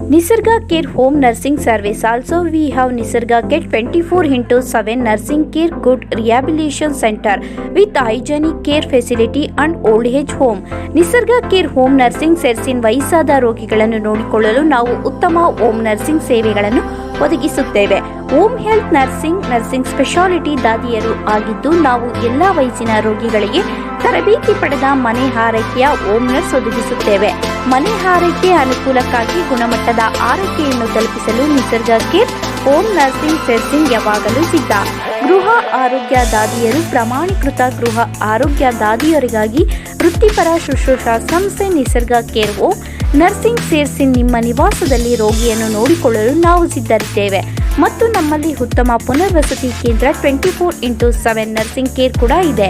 Nisarga Care Home Nursing Service. Also, we have Nisarga Care 24/7 Nursing Care Good Rehabilitation Center with hygienic care facility and old age home. Nisarga Care Home Nursing Service ವಯಸ್ಸಾದ ರೋಗಿಗಳನ್ನು ನೋಡಿಕೊಳ್ಳಲು ನಾವು ಉತ್ತಮ home nursing ಸೇವೆಗಳನ್ನು ಒದಗಿಸುತ್ತೇವೆ. Home health nursing speciality ದಾದಿಯರು ಆಗಿದ್ದು ನಾವು ಎಲ್ಲ ವಯಸ್ಸಿನ ರೋಗಿಗಳಿಗೆ ತರಬೇತಿ ಪಡೆದ ಮನೆ ಆರೈಕೆಯ ಹೋಮ್ ನರ್ಸ್ ಒದಗಿಸುತ್ತೇವೆ. ಮನೆ ಆರೈಕೆ ಅನುಕೂಲಕ್ಕಾಗಿ ಗುಣಮಟ್ಟದ ಆರೈಕೆಯನ್ನು ತಲುಪಿಸಲು ನಿಸರ್ಗ ಕೇರ್ ಹೋಮ್ ನರ್ಸಿಂಗ್ ಸರ್ವಿಸ್ ಯಾವಾಗಲೂ ಸಿದ್ಧ. ಗೃಹ ಆರೋಗ್ಯ ದಾದಿಯರು ಪ್ರಮಾಣೀಕೃತ ಗೃಹ ಆರೋಗ್ಯ ದಾದಿಯರಿಗಾಗಿ ವೃತ್ತಿಪರ ಶುಶ್ರೂಷಾ ಸಂಸ್ಥೆ ನಿಸರ್ಗ ಕೇರ್ ಹೋಮ್ ನರ್ಸಿಂಗ್ ಸೇರಿಸಿ ನಿಮ್ಮ ನಿವಾಸದಲ್ಲಿ ರೋಗಿಯನ್ನು ನೋಡಿಕೊಳ್ಳಲು ನಾವು ಸಿದ್ಧರಿದ್ದೇವೆ ಮತ್ತು ನಮ್ಮಲ್ಲಿ ಉತ್ತಮ ಪುನರ್ವಸತಿ ಕೇಂದ್ರ 24/7 ನರ್ಸಿಂಗ್ ಕೇರ್ ಕೂಡ ಇದೆ.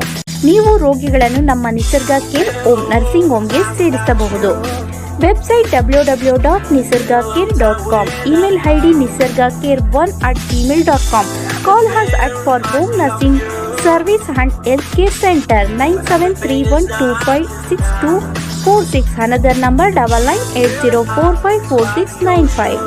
ನೀವು ರೋಗಿಗಳನ್ನು ನಮ್ಮ ನಿಸರ್ಗ ಕೇರ್ ಹೋಮ್ ನರ್ಸಿಂಗ್ ಹೋಮ್ಗೆ ಸೇರಿಸಬಹುದು. Website www.nisargacare.com. Email ID nisargacare1@gmail.com. Call us for home nursing service and healthcare center 9731256246. Another number 9980454695.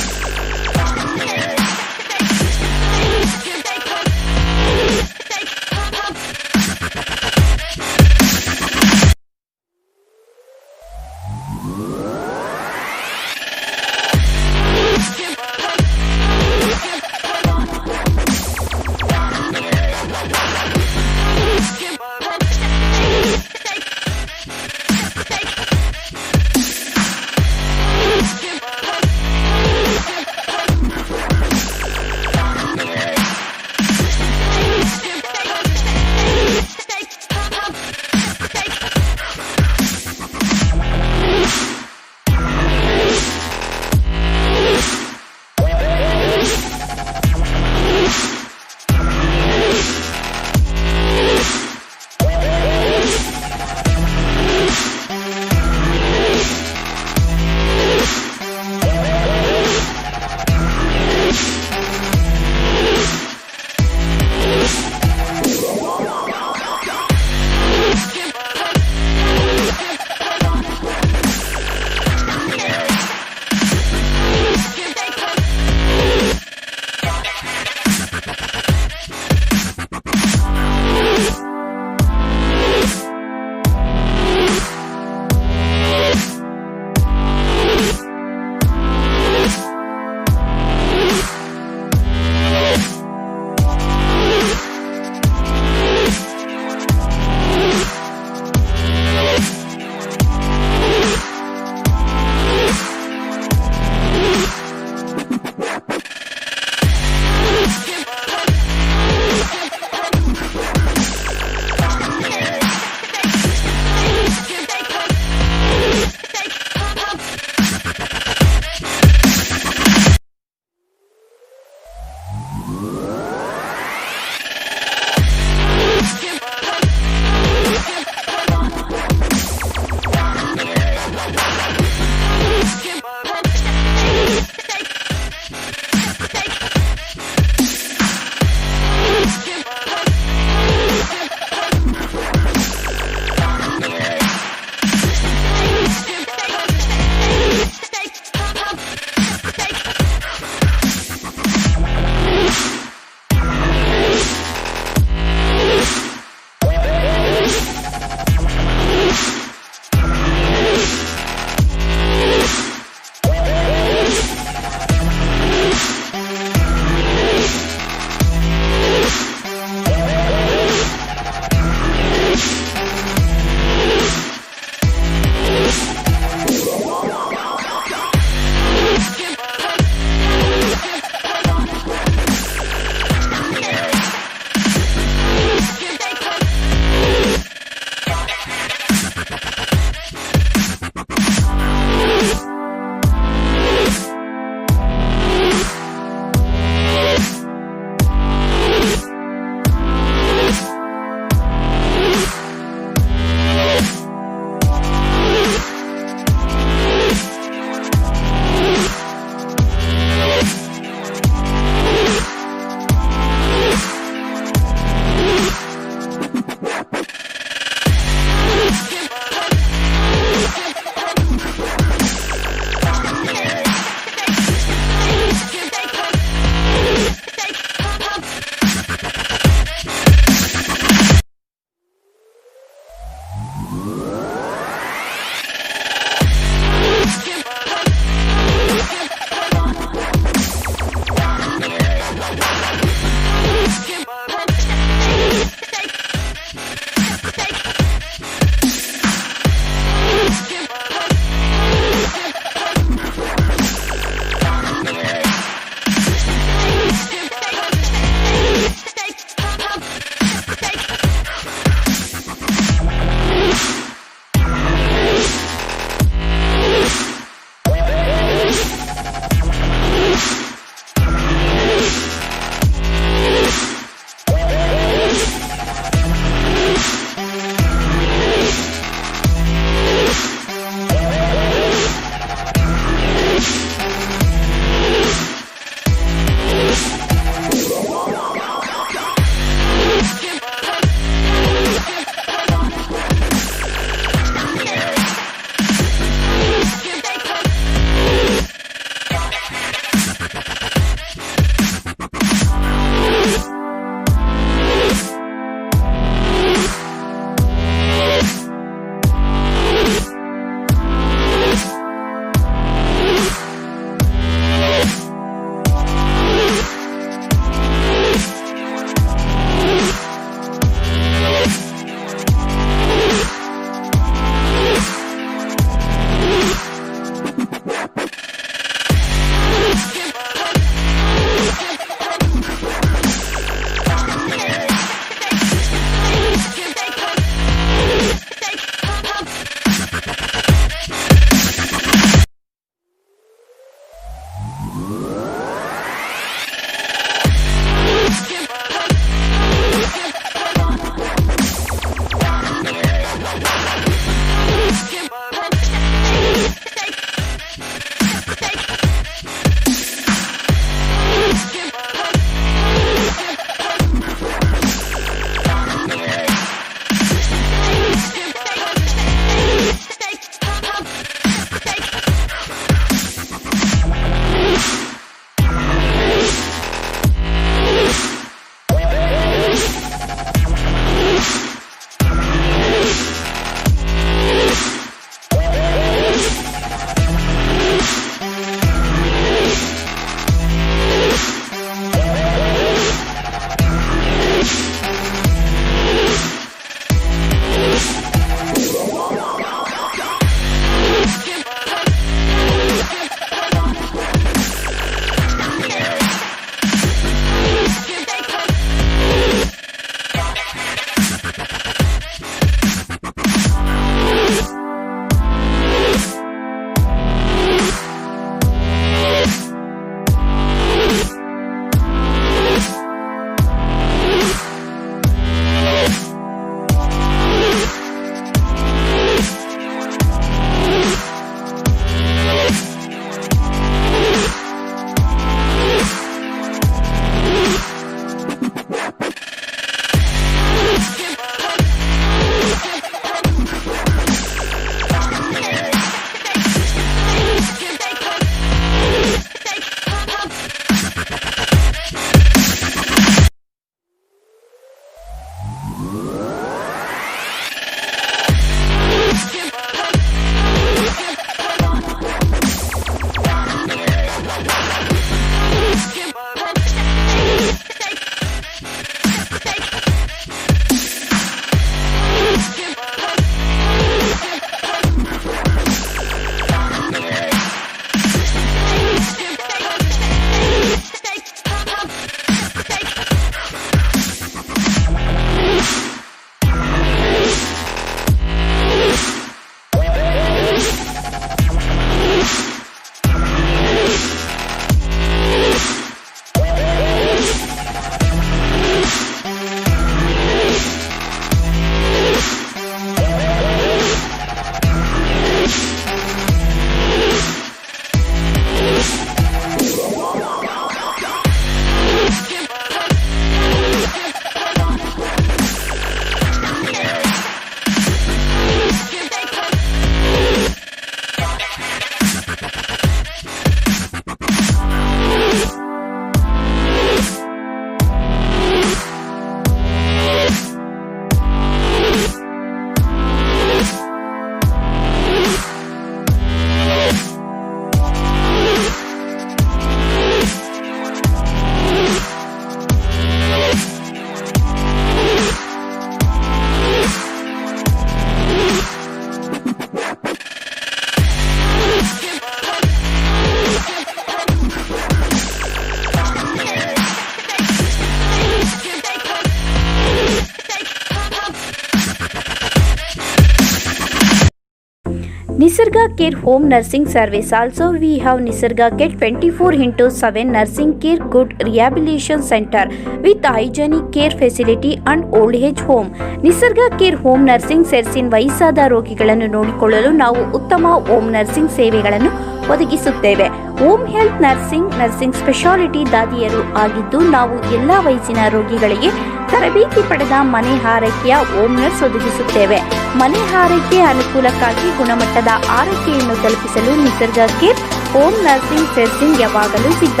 Nisarga Care Home Nursing Service. Also, we have Nisarga Care 24/7 Nursing Care Good Rehabilitation Center with hygienic care facility and old age home. Nisarga Care Home Nursing ಸೇರಿಸಿನ ವಯಸ್ಸಾದ ರೋಗಿಗಳನ್ನು ನೋಡಿಕೊಳ್ಳಲು ನಾವು ಉತ್ತಮ home nursing ಸೇವೆಗಳನ್ನು ಒದಗಿಸುತ್ತೇವೆ. Home health nursing speciality ದಾದಿಯರು ಆಗಿದ್ದು ನಾವು ಎಲ್ಲ ವಯಸ್ಸಿನ ರೋಗಿಗಳಿಗೆ ತರಬೇತಿ ಪಡೆದ ಮನೆ ಆರೈಕೆಯ ಹೋಮ್ ನರ್ಸ್ ಒದಗಿಸುತ್ತೇವೆ. ಮನೆ ಆರೈಕೆ ಅನುಕೂಲಕ್ಕಾಗಿ ಗುಣಮಟ್ಟದ ಆರೈಕೆಯನ್ನು ತಲುಪಿಸಲು ನಿಸರ್ಗ ಕೇರ್ ಹೋಮ್ ನರ್ಸಿಂಗ್ ಸೇರ್ಸಿಂಗ್ ಯಾವಾಗಲೂ ಸಿದ್ಧ.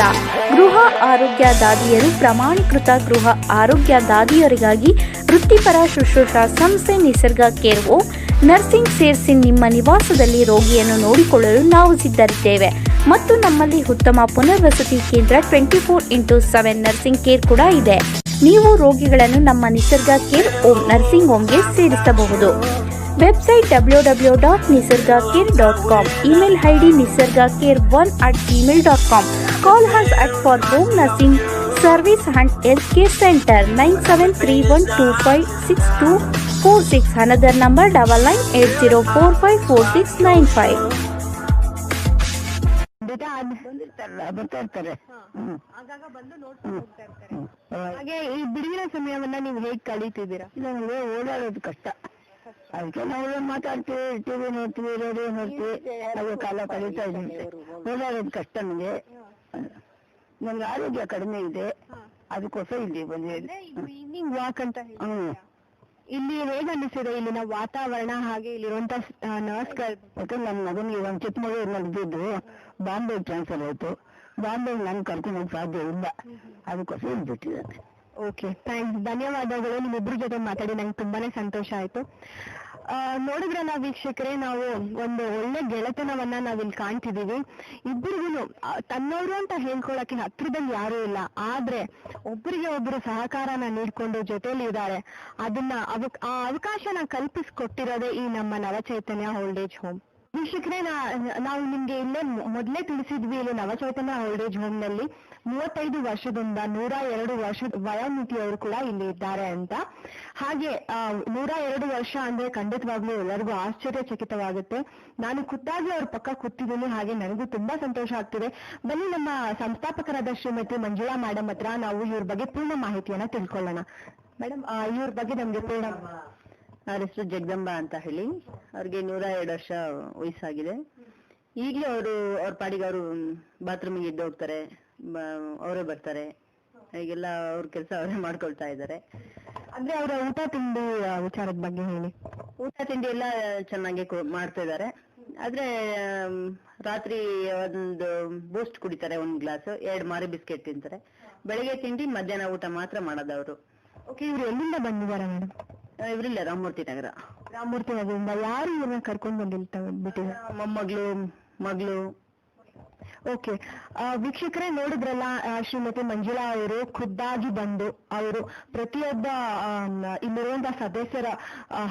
ಗೃಹ ಆರೋಗ್ಯ ದಾದಿಯರು ಪ್ರಮಾಣೀಕೃತ ಗೃಹ ಆರೋಗ್ಯ ದಾದಿಯರಿಗಾಗಿ ವೃತ್ತಿಪರ ಶುಶ್ರೂಷಾ ಸಂಸ್ಥೆ ನಿಸರ್ಗ ಕೇರ್ ಹೋಮ್ ನರ್ಸಿಂಗ್ ಸೇರಿಸಿ ನಿಮ್ಮ ನಿವಾಸದಲ್ಲಿ ರೋಗಿಯನ್ನು ನೋಡಿಕೊಳ್ಳಲು ನಾವು ಸಿದ್ಧರಿದ್ದೇವೆ ಮತ್ತು ನಮ್ಮಲ್ಲಿ ಉತ್ತಮ ಪುನರ್ವಸತಿ ಕೇಂದ್ರ 24/7 ನರ್ಸಿಂಗ್ ಕೇರ್ ಕೂಡ ಇದೆ. ನೀವು ರೋಗಿಗಳನ್ನು ನಮ್ಮ ನಿಸರ್ಗ ಕೇರ್ ಹೋಮ್ ನರ್ಸಿಂಗ್ ಹೋಮ್ಗೆ ಸೇರಿಸಬಹುದು. Website www.nisargacare.com. Email ID nisargacare1@gmail.com. Call us for home nursing service and healthcare center 9731256246. Another number 9980454695. ಬರ್ತಾರೆ. ಹಾಗೆ ಈ ಬಿಡುವಿನ ಸಮಯವನ್ನ ನೀವು ಹೇಗೆ ಕಳೀತಿದ್ದೀರಾ? ನಮಗೆ ಓಡಾಡೋದು ಕಷ್ಟ, ಅದಕ್ಕೆ ನಾವು ಮಾತಾಡ್ತೀವಿ, ಟಿವಿ ನೋಡ್ತೀವಿ, ರೇಡಿಯೋ ನೋಡ್ತೀವಿ, ಹಾಗೆ ಕಾಲ ಕಳೀತಾ ಇದ್ದೀವಿ. ಓಡಾಡೋದು ಕಷ್ಟ ನಮಗೆ. ನಮ್ಗೆ ಆರೋಗ್ಯ ಕಡಿಮೆ ಇದೆ, ಅದಕ್ಕೋಸ್ಕರ ಇಲ್ಲಿ ಬಂದಿದೆ. ಈವ್ನಿಂಗ್ ವಾಕ್ ಅಂತ ಇಲ್ಲಿ ಹೇಗೆ ಅನಿಸಿದೆ ಇಲ್ಲಿನ ವಾತಾವರಣ, ಹಾಗೆ ಇಲ್ಲಿರುವಂತ ನರ್ಸ್ಗಳು? ಯಾಕಂದ್ರೆ ನನ್ನ ಮಗನಿಗೆ ಒಂದು ಚಿಕ್ಕ ಮಗು ನಡೆದಿದ್ದು ಬಾಂಬೆ ಟ್ರಾನ್ಸ್ಫರ್ ಆಯ್ತು. ಬಾಂಬೆ ನಾನು ಕರ್ಕೊಂಡು ಹೋಗಿ ಸಾಧ್ಯ ಇಲ್ಲ, ಅದಕ್ಕೋಸ್ಕರ ಇಲ್ಲಿ ಬಿಟ್ಟಿದ್ದಾನೆ. ಓಕೆ, ಥ್ಯಾಂಕ್ಸ್, ಧನ್ಯವಾದಗಳು. ನಿಮ್ಮಿಬ್ಬರ ಜೊತೆ ಮಾತಾಡಿ ನಂಗೆ ತುಂಬಾನೇ ಸಂತೋಷ ಆಯ್ತು. ನೋಡಿದ್ರಲ್ಲ ವೀಕ್ಷಕರೇ, ನಾವು ಒಂದು ಒಳ್ಳೆ ಗೆಳೆತನವನ್ನ ನಾವಿಲ್ಲಿ ಕಾಣ್ತಿದೀವಿ. ಇಬ್ಬರಿಗೂ ತನ್ನವರು ಅಂತ ಹೇಳ್ಕೊಳಕ್ಕೆ ಹತ್ರದಲ್ಲಿ ಯಾರೂ ಇಲ್ಲ, ಆದ್ರೆ ಒಬ್ಬರಿಗೆ ಒಬ್ಬರು ಸಹಕಾರನ ನೀಡ್ಕೊಂಡು ಜೊತೆಲಿ ಇದ್ದಾರೆ. ಅದನ್ನ ಆ ಅವಕಾಶನ ಕಲ್ಪಿಸ್ಕೊಟ್ಟಿರೋದೇ ಈ ನಮ್ಮ ನವಚೈತನ್ಯ ಓಲ್ಡ್ ಏಜ್ ಹೋಮ್. ವೀಕ್ಷಕರೇ, ನಾವು ನಿಮ್ಗೆ ಇಲ್ಲೇ ಮೊದಲೇ ತಿಳಿಸಿದ್ವಿ, ಇಲ್ಲಿ ನವಚೈತನ್ಯ ಓಲ್ಡ್ ಏಜ್ ಹೋಮ್ ನಲ್ಲಿ 35 ವರ್ಷದಿಂದ 102 ವರ್ಷದ ವಯೋಮಿತಿಯವರು ಕೂಡ ಇಲ್ಲಿ ಇದ್ದಾರೆ ಅಂತ. ಹಾಗೆ 102 ವರ್ಷ ಅಂದ್ರೆ ಖಂಡಿತವಾಗ್ಲೂ ಎಲ್ಲರಿಗೂ ಆಶ್ಚರ್ಯಚಕಿತವಾಗುತ್ತೆ. ನಾನು ಖುದ್ದಾಗಿ ಅವ್ರ ಪಕ್ಕ ಕೂತಿದ್ದೀನಿ, ಹಾಗೆ ನನಗೂ ತುಂಬಾ ಸಂತೋಷ ಆಗ್ತಿದೆ. ಬನ್ನಿ ನಮ್ಮ ಸಂಸ್ಥಾಪಕರಾದ ಶ್ರೀಮತಿ ಮಂಜುಳಾ ಮೇಡಮ್ ಹತ್ರ ನಾವು ಇವ್ರ ಬಗ್ಗೆ ಪೂರ್ಣ ಮಾಹಿತಿಯನ್ನ ತಿಳ್ಕೊಳ್ಳೋಣ. ಮೇಡಮ್, ಇವ್ರ ಬಗ್ಗೆ ನಮ್ಗೆ ಪೂರ್ಣ. ಅವ್ರ ಹೆಸರು ಜಗದಂಬ ಅಂತ ಹೇಳಿ, ಅವ್ರಿಗೆ 102 ವರ್ಷ ವಯಸ್ಸಾಗಿದೆ. ಈಗಲೂ ಅವ್ರ ಪಾಡಿಗೆ ಅವರು ಬಾತ್ರೂಮಿಗೆ ಎದ್ದು ಹೋಗ್ತಾರೆ, ಅವರೇ ಬರ್ತಾರೆ, ಈಗೆಲ್ಲ ಅವ್ರ ಕೆಲಸ ಅವರೇ ಮಾಡ್ಕೊಳ್ತಾ ಇದ್ದಾರೆ. ಅಂದ್ರೆ ಅವರ ಊಟ ತಿಂಡಿ ವಿಚಾರದ ಬಗ್ಗೆ ಹೇಳಿ. ಊಟ ತಿಂಡಿ ಎಲ್ಲ ಚೆನ್ನಾಗಿ ಮಾಡ್ತಾ ಇದ್ದಾರೆ. ಆದ್ರೆ ರಾತ್ರಿ ಒಂದು ಬೂಸ್ಟ್ ಕುಡಿತಾರೆ, 1 ಗ್ಲಾಸ್, 2 ಮಾರಿ ಬಿಸ್ಕೆಟ್ ತಿಂತಾರೆ. ಬೆಳಿಗ್ಗೆ ತಿಂಡಿ, ಮಧ್ಯಾಹ್ನ ಊಟ ಮಾತ್ರ ಮಾಡೋದವ್ರು. ಓಕೆ, ಇವ್ರು ಎಲ್ಲಿಂದ ಬಂದಿದ್ದಾರೆ ಮೇಡಮ್? ಇವ್ರಿಲ್ಲ, ರಾಮಮೂರ್ತಿ ನಗರ. ರಾಮಮೂರ್ತಿ ನಗರದಿಂದ. ಯಾರು ಇವ್ರನ್ನ ಕರ್ಕೊಂಡು ಬಿಟ್ಟಿದ್ದಾರೆ? ಮೊಮ್ಮಗಳು, ಮಗಳು. ಓಕೆ, ವೀಕ್ಷಕರೇ ನೋಡಿದ್ರಲ್ಲ, ಶ್ರೀಮತಿ ಮಂಜುಳಾ ಅವರು ಖುದ್ದಾಗಿ ಬಂದು ಅವರು ಪ್ರತಿಯೊಬ್ಬ ಇಲ್ಲಿರುವಂತಹ ಸದಸ್ಯರ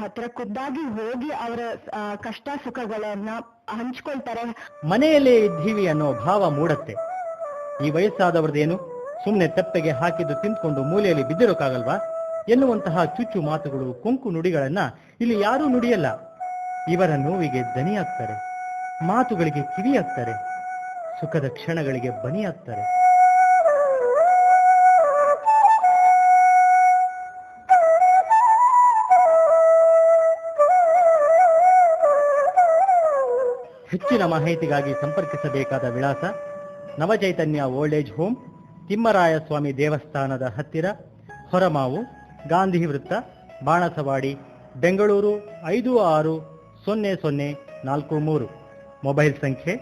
ಹತ್ರ ಖುದ್ದಾಗಿ ಹೋಗಿ ಅವರ ಕಷ್ಟ ಸುಖಗಳನ್ನ ಹಂಚ್ಕೊಳ್ತಾರೆ. ಮನೆಯಲ್ಲೇ ಇದ್ದೀವಿ ಅನ್ನೋ ಭಾವ ಮೂಡತ್ತೆ. ಈ ವಯಸ್ಸಾದವರದೇನು ಸುಮ್ಮನೆ ತೆಪ್ಪೆಗೆ ಹಾಕಿದ್ದು ತಿಂದ್ಕೊಂಡು ಮೂಲೆಯಲ್ಲಿ ಬಿದ್ದಿರೋಕ್ಕಾಗಲ್ವಾ ಎನ್ನುವಂತಹ ಚುಚ್ಚು ಮಾತುಗಳು, ಕೊಂಕು ನುಡಿಗಳನ್ನ ಇಲ್ಲಿ ಯಾರೂ ನುಡಿಯಲ್ಲ. ಇವರ ನೋವಿಗೆ ದನಿಯಾಗ್ತಾರೆ, ಮಾತುಗಳಿಗೆ ಕಿವಿಯಾಗ್ತಾರೆ, ಸುಖದ ಕ್ಷಣಗಳಿಗೆ ಬನಿಯಾಗ್ತಾರೆ. ಹೆಚ್ಚಿನ ಮಾಹಿತಿಗಾಗಿ ಸಂಪರ್ಕಿಸಬೇಕಾದ ವಿಳಾಸ: ನವಚೈತನ್ಯ ಓಲ್ಡ್ ಏಜ್ ಹೋಮ್, ತಿಮ್ಮರಾಯ ಸ್ವಾಮಿ ದೇವಸ್ಥಾನದ ಹತ್ತಿರ, ಹೊರಮಾವು, ಗಾಂಧಿ ವೃತ್ತ, ಬಾಣಸವಾಡಿ, ಬೆಂಗಳೂರು 560043. ಮೊಬೈಲ್ ಸಂಖ್ಯೆ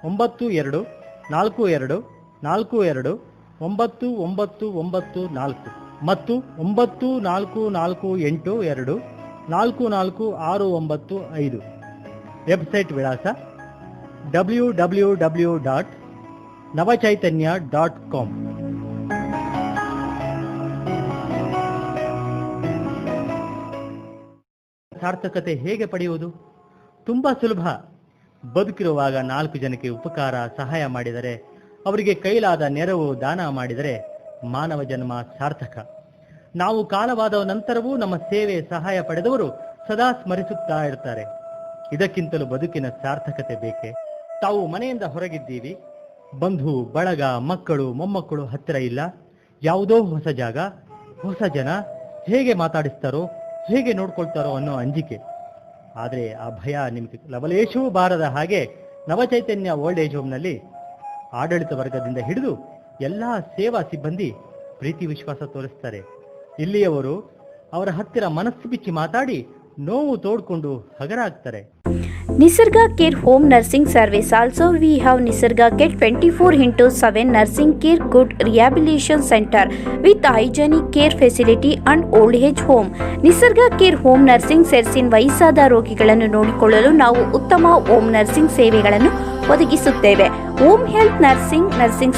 9242429994 ಮತ್ತು 9448244695. ವೆಬ್ಸೈಟ್ ವಿಳಾಸ www.navachaitanya.com. ಸಾರ್ಥಕತೆ ಹೇಗೆ ಪಡೆಯುವುದು? ತುಂಬಾ ಸುಲಭ. ಬದುಕಿರುವಾಗ 4 ಜನಕ್ಕೆ ಉಪಕಾರ ಸಹಾಯ ಮಾಡಿದರೆ, ಅವರಿಗೆ ಕೈಲಾದ ನೆರವು ದಾನ ಮಾಡಿದರೆ ಮಾನವ ಜನ್ಮ ಸಾರ್ಥಕ. ನಾವು ಕಾಲವಾದ ನಂತರವೂ ನಮ್ಮ ಸೇವೆ ಸಹಾಯ ಪಡೆದವರು ಸದಾ ಸ್ಮರಿಸುತ್ತಾ ಇರ್ತಾರೆ. ಇದಕ್ಕಿಂತಲೂ ಬದುಕಿನ ಸಾರ್ಥಕತೆ ಬೇಕೆ? ತಾವು ಮನೆಯಿಂದ ಹೊರಗಿದ್ದೀವಿ, ಬಂಧು ಬಳಗ, ಮಕ್ಕಳು ಮೊಮ್ಮಕ್ಕಳು ಹತ್ತಿರ ಇಲ್ಲ, ಯಾವುದೋ ಹೊಸ ಜಾಗ, ಹೊಸ ಜನ, ಹೇಗೆ ಮಾತಾಡಿಸ್ತಾರೋ, ಹೇಗೆ ನೋಡ್ಕೊಳ್ತಾರೋ ಅನ್ನೋ ಅಂಜಿಕೆ. ಆದರೆ ಆ ಭಯ ನಿಮಗೆ ಲವಲೇಶವೂ ಬಾರದ ಹಾಗೆ ನವಚೈತನ್ಯ ಓಲ್ಡ್ ಏಜ್ ಹೋಮ್ನಲ್ಲಿ ಆಡಳಿತ ವರ್ಗದಿಂದ ಹಿಡಿದು ಎಲ್ಲಾ ಸೇವಾ ಸಿಬ್ಬಂದಿ ಪ್ರೀತಿ ವಿಶ್ವಾಸ ತೋರಿಸ್ತಾರೆ. ಇಲ್ಲಿಯವರು ಅವರ ಹತ್ತಿರ ಮನಸ್ಸು ಬಿಚ್ಚಿ ಮಾತಾಡಿ ನೋವು ತೋಡ್ಕೊಂಡು ಹಗರಾಗ್ತಾರೆ. Nisarga Care Home Nursing Service. Also, we have Nisarga Care 24/7 Nursing Care Good Rehabilitation Center with hygienic care facility and old age home. Nisarga Care Home Nursing ಸೇರಿಸಿನ ವಯಸ್ಸಾದ ರೋಗಿಗಳನ್ನು ನೋಡಿಕೊಳ್ಳಲು ನಾವು ಉತ್ತಮ ಹೋಮ್ ನರ್ಸಿಂಗ್ ಸೇವೆಗಳನ್ನು ಒದಗಿಸುತ್ತೇವೆ. ಹೋಮ್ ಹೆಲ್ತ್ ನರ್ಸಿಂಗ್